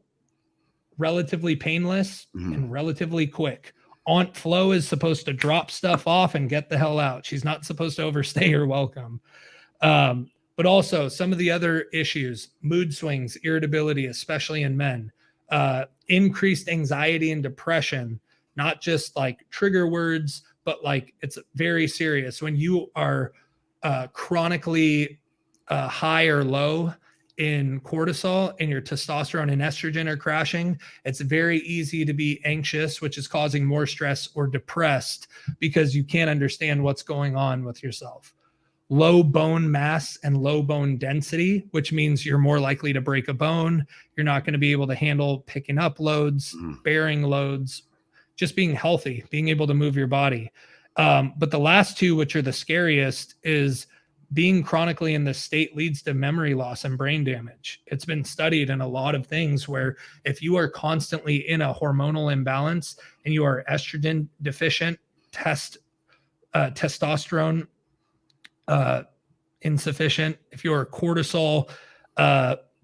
relatively painless, and relatively quick. Aunt Flo is supposed to drop stuff off and get the hell out. She's not supposed to overstay her welcome. But also some of the other issues, mood swings, irritability, especially in men, increased anxiety and depression, not just like trigger words, but like it's very serious. When you are chronically high or low in cortisol and your testosterone and estrogen are crashing, it's very easy to be anxious, which is causing more stress, or depressed because you can't understand what's going on with yourself. Low bone mass and low bone density, which means you're more likely to break a bone. You're not going to be able to handle picking up loads, bearing loads, just being healthy, being able to move your body. But the last two, which are the scariest, is being chronically in this state leads to memory loss and brain damage. It's been studied in a lot of things where if you are constantly in a hormonal imbalance and you are estrogen deficient, testosterone insufficient, if you're cortisol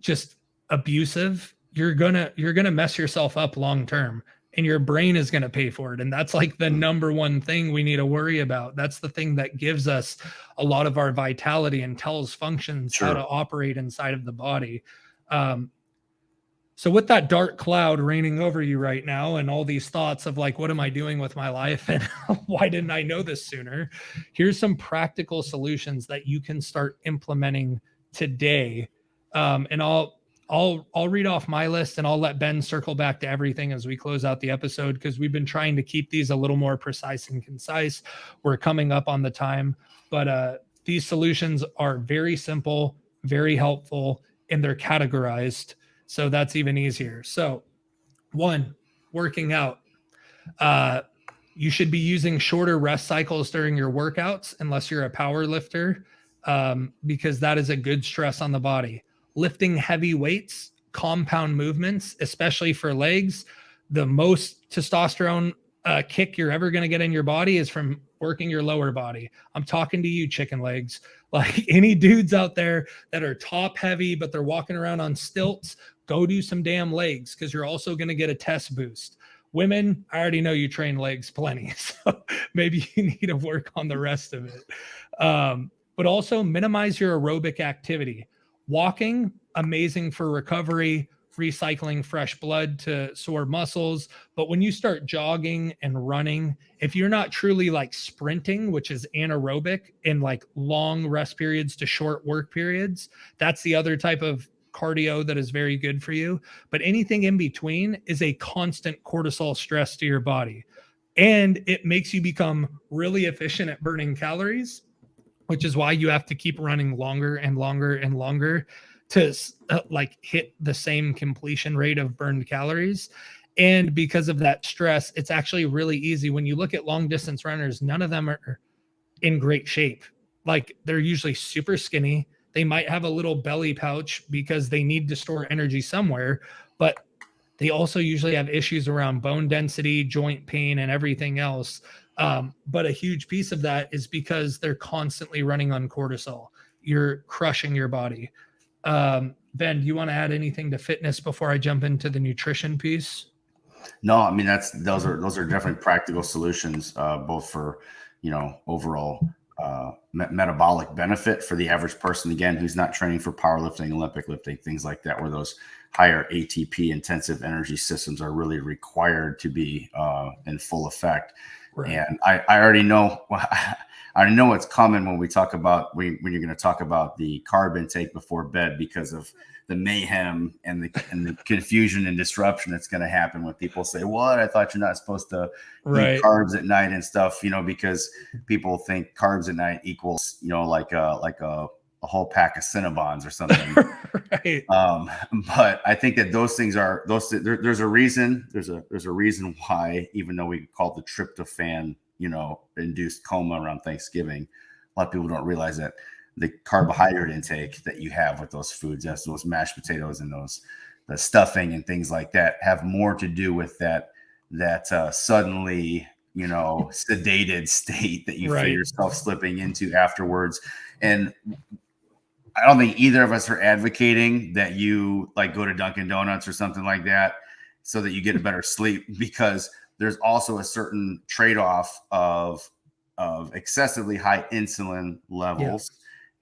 just abusive, you're gonna mess yourself up long term. And your brain is going to pay for it. And that's like the number one thing we need to worry about. That's the thing that gives us a lot of our vitality and tells functions how to operate inside of the body. So with that dark cloud raining over you right now and all these thoughts of like, what am I doing with my life? And why didn't I know this sooner? Here's some practical solutions that you can start implementing today. And I'll read off my list and I'll let Ben circle back to everything as we close out the episode, because we've been trying to keep these a little more precise and concise. We're coming up on the time, but these solutions are very simple, very helpful, and they're categorized. So that's even easier. So 1, working out. You should be using shorter rest cycles during your workouts, unless you're a power lifter, because that is a good stress on the body. Lifting heavy weights, compound movements, especially for legs, the most testosterone kick you're ever going to get in your body is from working your lower body. I'm talking to you, chicken legs. Like any dudes out there that are top heavy, but they're walking around on stilts, go do some damn legs, because you're also going to get a test boost. Women, I already know you train legs plenty, so maybe you need to work on the rest of it. But also minimize your aerobic activity. Walking, amazing for recovery, recycling fresh blood to sore muscles. But when you start jogging and running, if you're not truly like sprinting, which is anaerobic in like long rest periods to short work periods, that's the other type of cardio that is very good for you. But anything in between is a constant cortisol stress to your body. And it makes you become really efficient at burning calories, which is why you have to keep running longer and longer and longer to like hit the same completion rate of burned calories. And because of that stress, it's actually really easy. When you look at long distance runners, none of them are in great shape. Like they're usually super skinny. They might have a little belly pouch because they need to store energy somewhere, but they also usually have issues around bone density, joint pain, and everything else. But a huge piece of that is because they're constantly running on cortisol. You're crushing your body. Ben, do you want to add anything to fitness before I jump into the nutrition piece? No, I mean those are definitely practical solutions, both for overall metabolic benefit for the average person, again, who's not training for powerlifting, Olympic lifting, things like that, where those higher ATP intensive energy systems are really required to be in full effect. Right. And I already know. I know it's common when we talk about when you're going to talk about the carb intake before bed, because of the mayhem and the confusion and disruption that's going to happen when people say, "What? I thought you're not supposed to eat carbs at night and stuff," because people think carbs at night equals like a whole pack of Cinnabons or something. Right. But I think that those things are there's a reason. There's a reason why, even though we call it the tryptophan induced coma around Thanksgiving, a lot of people don't realize that the carbohydrate intake that you have with those foods, as those mashed potatoes and the stuffing and things like that, have more to do with that suddenly sedated state that you feel yourself slipping into afterwards. And I don't think either of us are advocating that you like go to Dunkin' Donuts or something like that so that you get a better sleep, because there's also a certain trade-off of excessively high insulin levels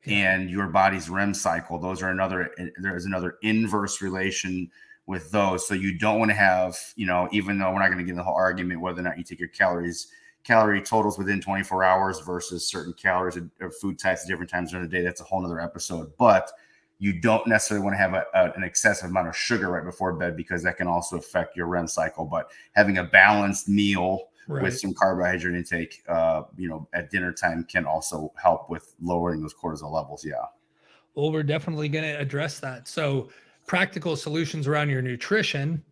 and your body's REM cycle. There's another inverse relation with those. So you don't want to have, even though we're not going to get in the whole argument whether or not you take your calorie totals within 24 hours versus certain calories or food types at different times during the day. That's a whole nother episode. But you don't necessarily want to have an excessive amount of sugar right before bed, because that can also affect your REM cycle. But having a balanced meal with some carbohydrate intake, at dinner time can also help with lowering those cortisol levels. Yeah. Well, we're definitely going to address that. So practical solutions around your nutrition: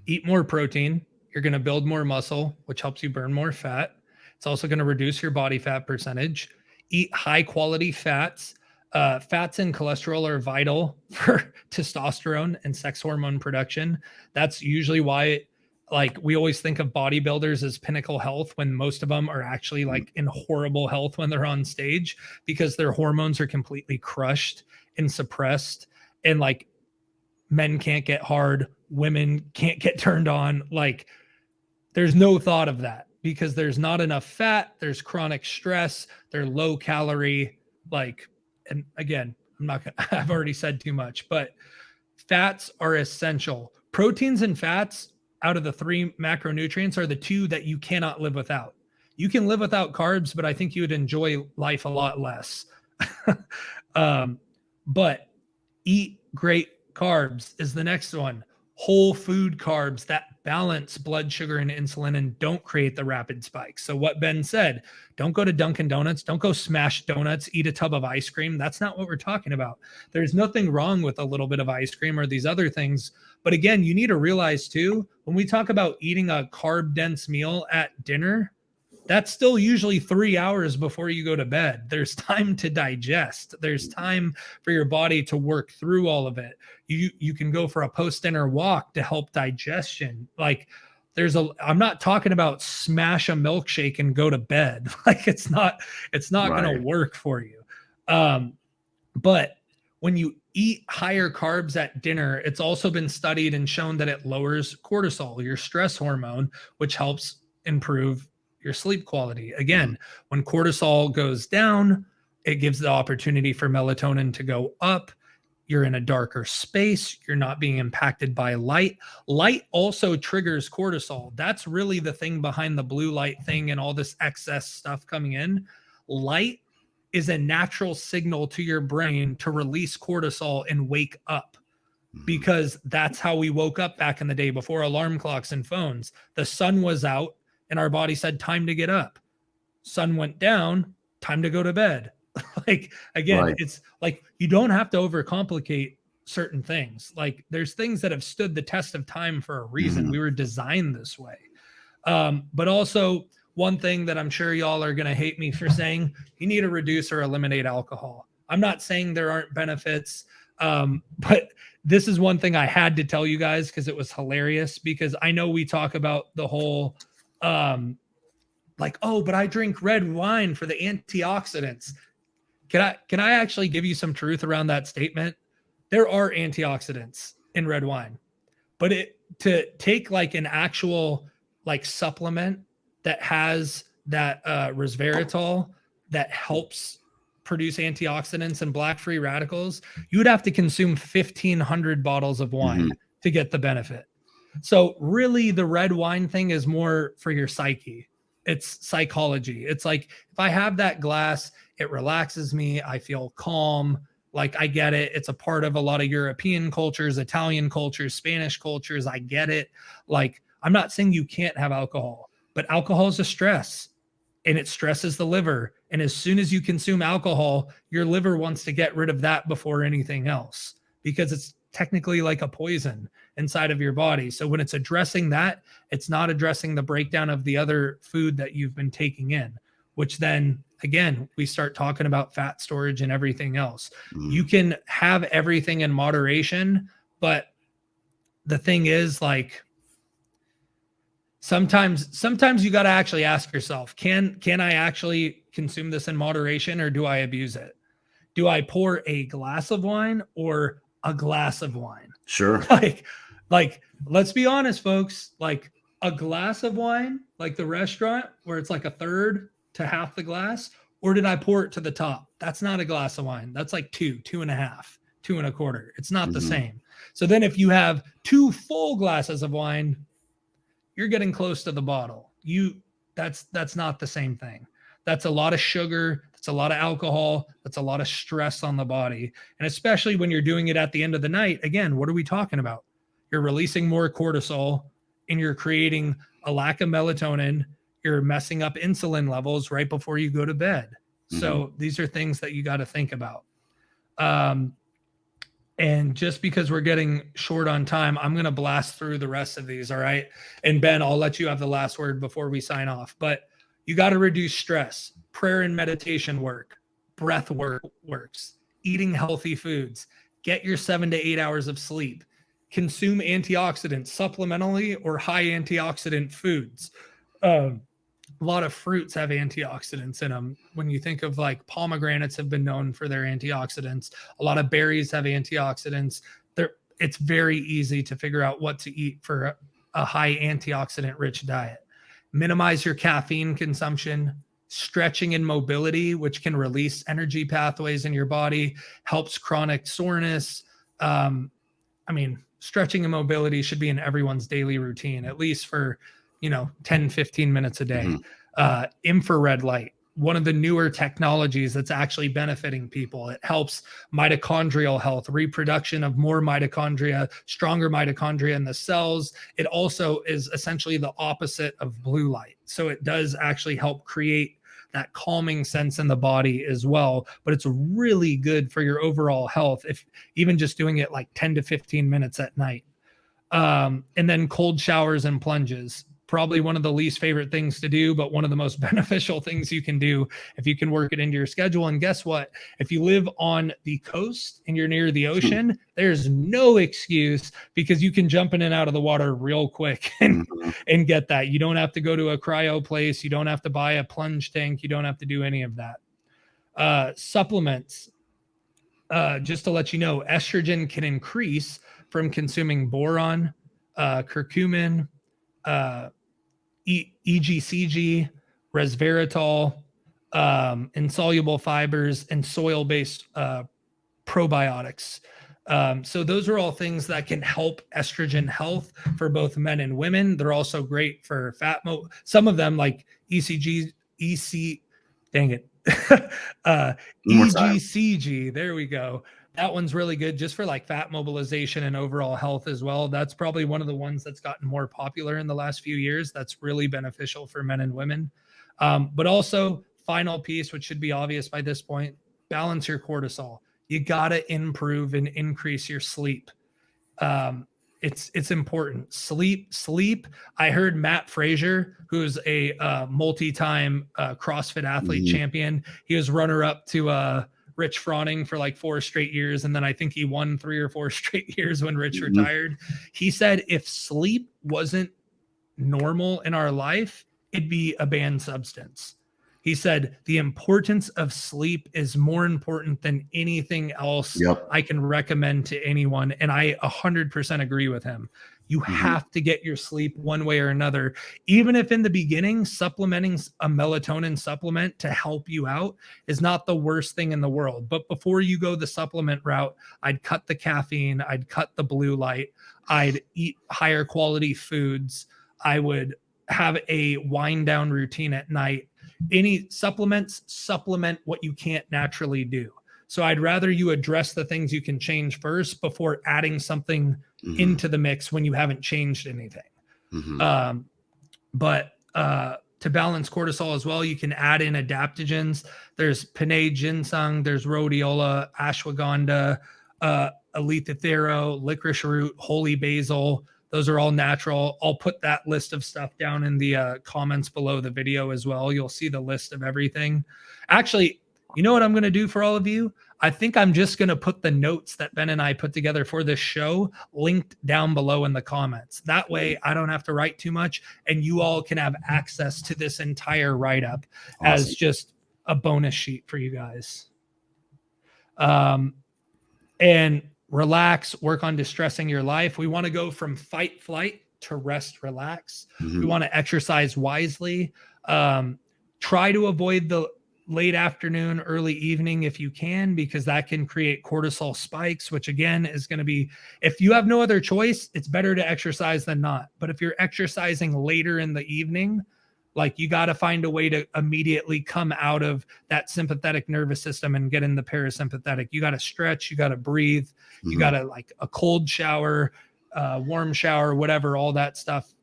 eat more protein. You're going to build more muscle, which helps you burn more fat. It's also going to reduce your body fat percentage. Eat high quality fats. Fats and cholesterol are vital for testosterone and sex hormone production. That's usually why, like, we always think of bodybuilders as pinnacle health when most of them are actually like in horrible health when they're on stage, because their hormones are completely crushed and suppressed. And like, men can't get hard, women can't get turned on. Like, there's no thought of that because there's not enough fat. There's chronic stress. They're low calorie. Like, and again, I've already said too much, but fats are essential. Proteins and fats, out of the three macronutrients, are the two that you cannot live without. You can live without carbs, but I think you would enjoy life a lot less. But eat great carbs is the next one. whole food carbs that balance blood sugar and insulin and don't create the rapid spikes. So what Ben said, don't go to Dunkin' Donuts, don't go smash donuts, eat a tub of ice cream. That's not what we're talking about. There's nothing wrong with a little bit of ice cream or these other things. But again, you need to realize too, when we talk about eating a carb dense meal at dinner, that's still usually 3 hours before you go to bed. There's time to digest. There's time for your body to work through all of it. You can go for a post-dinner walk to help digestion. Like I'm not talking about smash a milkshake and go to bed. Like it's not Right. going to work for you. But when you eat higher carbs at dinner, it's also been studied and shown that it lowers cortisol, your stress hormone, which helps improve your sleep quality. Again, when cortisol goes down, it gives the opportunity for melatonin to go up. You're in a darker space. You're not being impacted by light. Light also triggers cortisol. That's really the thing behind the blue light thing and all this excess stuff coming in. Light is a natural signal to your brain to release cortisol and wake up, because that's how we woke up back in the day before alarm clocks and phones. The sun was out and our body said, time to get up. Sun went down, time to go to bed. Like, again, right. It's like, you don't have to overcomplicate certain things. Like there's things that have stood the test of time for a reason. We were designed this way. But also one thing that I'm sure y'all are going to hate me for saying, you need to reduce or eliminate alcohol. I'm not saying there aren't benefits. But this is one thing I had to tell you guys because it was hilarious, because I know we talk about the whole, like, oh, but I drink red wine for the antioxidants. Can I actually give you some truth around that statement? There are antioxidants in red wine, but to take like an actual like supplement that has that resveratrol that helps produce antioxidants and black free radicals, you would have to consume 1,500 bottles of wine to get the benefit. So really the red wine thing is more for your psyche. It's psychology. It's like, if I have that glass, it relaxes me. I feel calm. Like, I get it. It's a part of a lot of European cultures, Italian cultures, Spanish cultures. I get it. Like, I'm not saying you can't have alcohol, but alcohol is a stress and it stresses the liver. And as soon as you consume alcohol, your liver wants to get rid of that before anything else, because it's technically like a poison inside of your body. So when it's addressing that, it's not addressing the breakdown of the other food that you've been taking in, which then again, we start talking about fat storage and everything else. You can have everything in moderation, but the thing is, like, sometimes you got to actually ask yourself, can I actually consume this in moderation, or do I abuse it? Do I pour a glass of wine or a glass of wine? Sure. Like, let's be honest, folks, like a glass of wine, like the restaurant where it's like a third to half the glass, or did I pour it to the top? That's not a glass of wine. That's like 2.5, 2.25. It's not the same. So then if you have 2 full glasses of wine, you're getting close to the bottle. That's not the same thing. That's a lot of sugar. That's a lot of alcohol. That's a lot of stress on the body. And especially when you're doing it at the end of the night, again, what are we talking about? You're releasing more cortisol and you're creating a lack of melatonin. You're messing up insulin levels right before you go to bed. So these are things that you got to think about. And just because we're getting short on time, I'm going to blast through the rest of these. All right. And Ben, I'll let you have the last word before we sign off, but you got to reduce stress. Prayer and meditation work, breath work works, eating healthy foods, get your 7 to 8 hours of sleep, consume antioxidants supplementally or high antioxidant foods. A lot of fruits have antioxidants in them. When you think of like pomegranates have been known for their antioxidants. A lot of berries have antioxidants. It's very easy to figure out what to eat for a high antioxidant rich diet. Minimize your caffeine consumption. Stretching and mobility, which can release energy pathways in your body, helps chronic soreness. Stretching and mobility should be in everyone's daily routine, at least for 10, 15 minutes a day. Infrared light, one of the newer technologies that's actually benefiting people. It helps mitochondrial health, reproduction of more mitochondria, stronger mitochondria in the cells. It also is essentially the opposite of blue light. So it does actually help create that calming sense in the body as well. But it's really good for your overall health, if even just doing it like 10 to 15 minutes at night. And then cold showers and plunges. Probably one of the least favorite things to do, but one of the most beneficial things you can do if you can work it into your schedule. And guess what? If you live on the coast and you're near the ocean, there's no excuse, because you can jump in and out of the water real quick and get that. You don't have to go to a cryo place. You don't have to buy a plunge tank. You don't have to do any of that. Supplements. Just to let you know, estrogen can increase from consuming boron, curcumin, EGCG, resveratrol, insoluble fibers, and soil-based probiotics. So those are all things that can help estrogen health for both men and women. They're also great for some of them, like EGCG. There we go. That one's really good just for like fat mobilization and overall health as well. That's probably one of the ones that's gotten more popular in the last few years. That's really beneficial for men and women. But also, final piece, which should be obvious by this point, balance your cortisol. You got to improve and increase your sleep. It's important. Sleep. I heard Matt Frazier, who's a multi-time CrossFit athlete champion. He was runner-up to Rich Froning for like 4 straight years. And then I think he won 3 or 4 straight years when Rich retired. He said if sleep wasn't normal in our life, it'd be a banned substance. He said the importance of sleep is more important than anything else I can recommend to anyone. And I 100% agree with him. You have to get your sleep one way or another. Even if in the beginning, supplementing a melatonin supplement to help you out is not the worst thing in the world. But before you go the supplement route, I'd cut the caffeine, I'd cut the blue light, I'd eat higher quality foods, I would have a wind down routine at night. Any supplements, supplement what you can't naturally do. So I'd rather you address the things you can change first before adding something into the mix when you haven't changed anything. But to balance cortisol as well, you can add in adaptogens. There's Panay ginseng, there's rhodiola, ashwagandha, alethithero, licorice root, holy basil. Those are all natural. I'll put that list of stuff down in the comments below the video as well. You'll see the list of everything. Actually, you know what I'm going to do for all of you? I think I'm just going to put the notes that Ben and I put together for this show linked down below in the comments. That way I don't have to write too much and you all can have access to this entire write-up as just a bonus sheet for you guys. And relax, work on distressing your life. We want to go from fight, flight to rest, relax. We want to exercise wisely. Try to avoid the late afternoon, early evening if you can, because that can create cortisol spikes, which again is going to be, if you have no other choice, it's better to exercise than not. But if you're exercising later in the evening, like you got to find a way to immediately come out of that sympathetic nervous system and get in the parasympathetic. You got to stretch, you got to breathe, you got to like a cold shower, warm shower, whatever, all that stuff.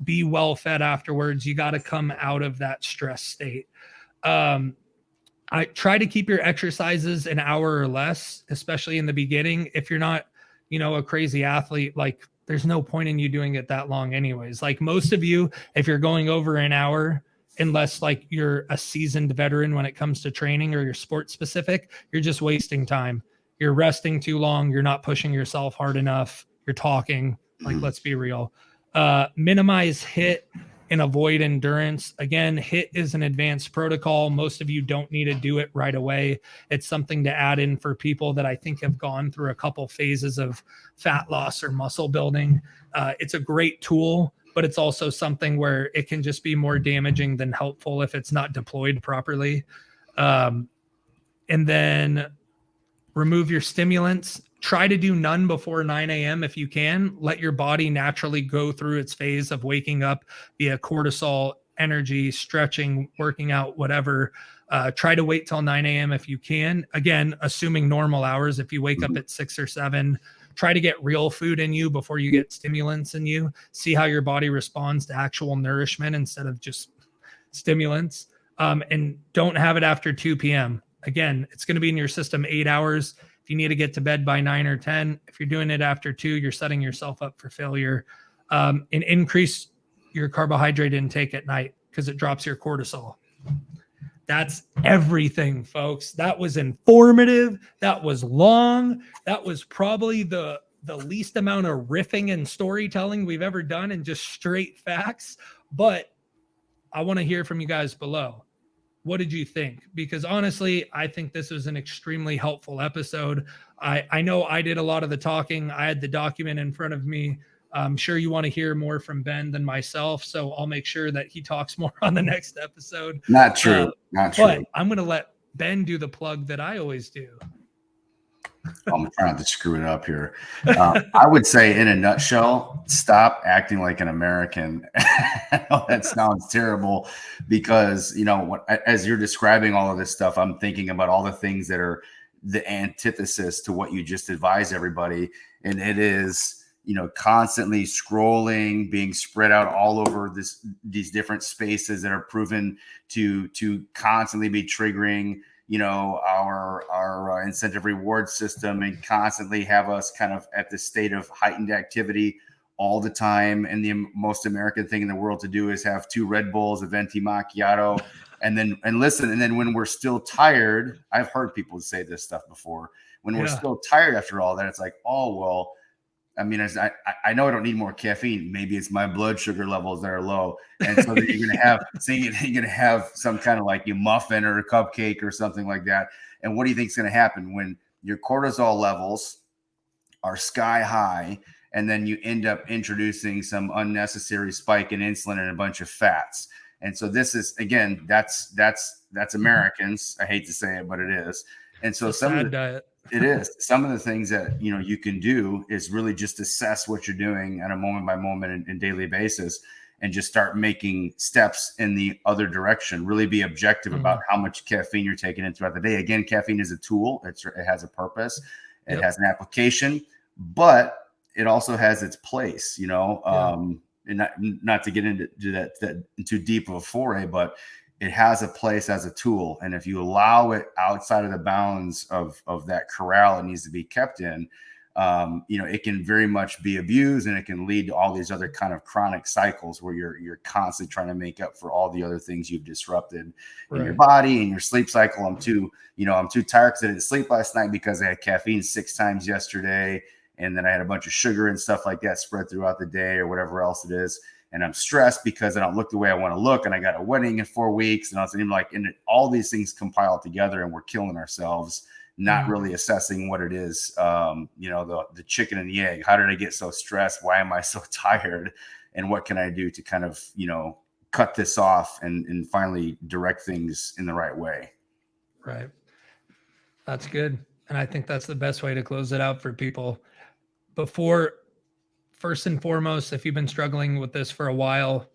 Be well fed afterwards. You got to come out of that stress state. I try to keep your exercises an hour or less, especially in the beginning. If you're not, a crazy athlete, like there's no point in you doing it that long anyways. Like most of you, if you're going over an hour, unless like you're a seasoned veteran when it comes to training or you're sport specific, you're just wasting time. You're resting too long. You're not pushing yourself hard enough. You're talking, like, let's be real. Minimize HIIT and avoid endurance. Again, HIIT is an advanced protocol. Most of you don't need to do it right away. It's something to add in for people that I think have gone through a couple phases of fat loss or muscle building. It's a great tool, but it's also something where it can just be more damaging than helpful if it's not deployed properly. And then remove your stimulants. Try to do none before 9 a.m. if you can. Let your body naturally go through its phase of waking up via cortisol energy, stretching, working out, whatever. Try to wait till 9 a.m. if you can. Again, assuming normal hours. If you wake up at 6 or 7, try to get real food in you before you get stimulants in you. See how your body responds to actual nourishment instead of just stimulants. And don't have it after 2 p.m. Again, it's going to be in your system 8 hours. If you need to get to bed by 9 or 10, if you're doing it after 2, you're setting yourself up for failure. And increase your carbohydrate intake at night because it drops your cortisol. That's everything, folks. That was informative. That was long. That was probably the least amount of riffing and storytelling we've ever done and just straight facts. But I want to hear from you guys below. What did you think? Because honestly, I think this was an extremely helpful episode. I know I did a lot of the talking. I had the document in front of me. I'm sure you want to hear more from Ben than myself, so I'll make sure that he talks more on the next episode. Not true. Not true. But I'm going to let Ben do the plug that I always do. I'm trying to screw it up here. I would say, in a nutshell, stop acting like an American. I know that sounds terrible because, as you're describing all of this stuff, I'm thinking about all the things that are the antithesis to what you just advised everybody. And it is, constantly scrolling, being spread out all over these different spaces that are proven to constantly be triggering, our incentive reward system and constantly have us kind of at this state of heightened activity all the time. And the most American thing in the world to do is have 2 Red Bulls, a venti macchiato, and then when we're still tired, I've heard people say this stuff before. When we're still tired after all that, it's like, oh, well, I mean, I know I don't need more caffeine. Maybe it's my blood sugar levels that are low. And so that you're going to have some kind of like a muffin or a cupcake or something like that. And what do you think is going to happen when your cortisol levels are sky high and then you end up introducing some unnecessary spike in insulin and a bunch of fats? And so this is, again, that's Americans. I hate to say it, but it is. And so diet. It is. Some of the things that, you can do is really just assess what you're doing on a moment by moment and daily basis and just start making steps in the other direction. Really be objective about how much caffeine you're taking in throughout the day. Again, caffeine is a tool. It has a purpose. It has an application, but it also has its place, and not to get into that too deep of a foray, but it has a place as a tool. And if you allow it outside of the bounds of that corral it needs to be kept in, it can very much be abused, and it can lead to all these other kind of chronic cycles where you're constantly trying to make up for all the other things you've disrupted in your body and your sleep cycle. I'm too tired because I didn't sleep last night because I had caffeine 6 times yesterday. And then I had a bunch of sugar and stuff like that spread throughout the day or whatever else it is. And I'm stressed because I don't look the way I want to look. And I got a wedding in 4 weeks. And I was and all these things compile together and we're killing ourselves, not really assessing what it is. The chicken and the egg. How did I get so stressed? Why am I so tired? And what can I do to kind of, cut this off and finally direct things in the right way? Right. That's good. And I think that's the best way to close it out for people. First and foremost, if you've been struggling with this for a while,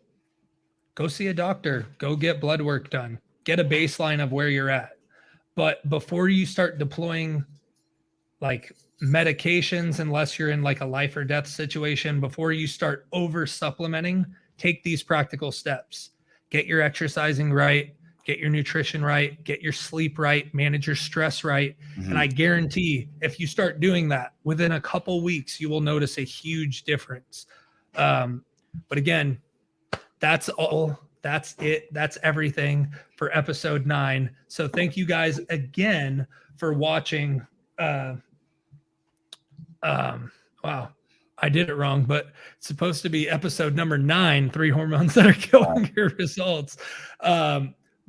go see a doctor, go get blood work done, get a baseline of where you're at. But before you start deploying like medications, unless you're in like a life or death situation, before you start over supplementing, take these practical steps. Get your exercising right, get your nutrition right, get your sleep right, manage your stress right. And I guarantee if you start doing that within a couple weeks, you will notice a huge difference. But again, that's all. That's it. That's everything for episode 9. So thank you guys again for watching. Wow. I did it wrong, but it's supposed to be episode number 9, 3 hormones that are killing your results.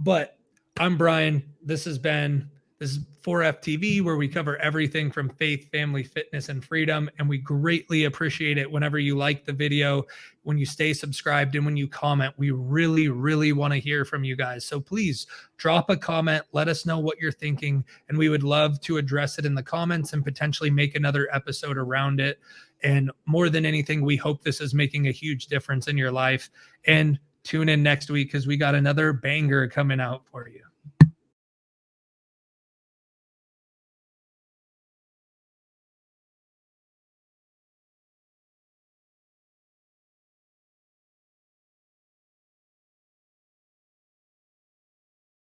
But I'm Brian. This is 4FTV, where we cover everything from faith, family, fitness, and freedom. And we greatly appreciate it whenever you like the video, when you stay subscribed, and when you comment. We really, really want to hear from you guys. So please drop a comment. Let us know what you're thinking. And we would love to address it in the comments and potentially make another episode around it. And more than anything, we hope this is making a huge difference in your life. And tune in next week because we got another banger coming out for you.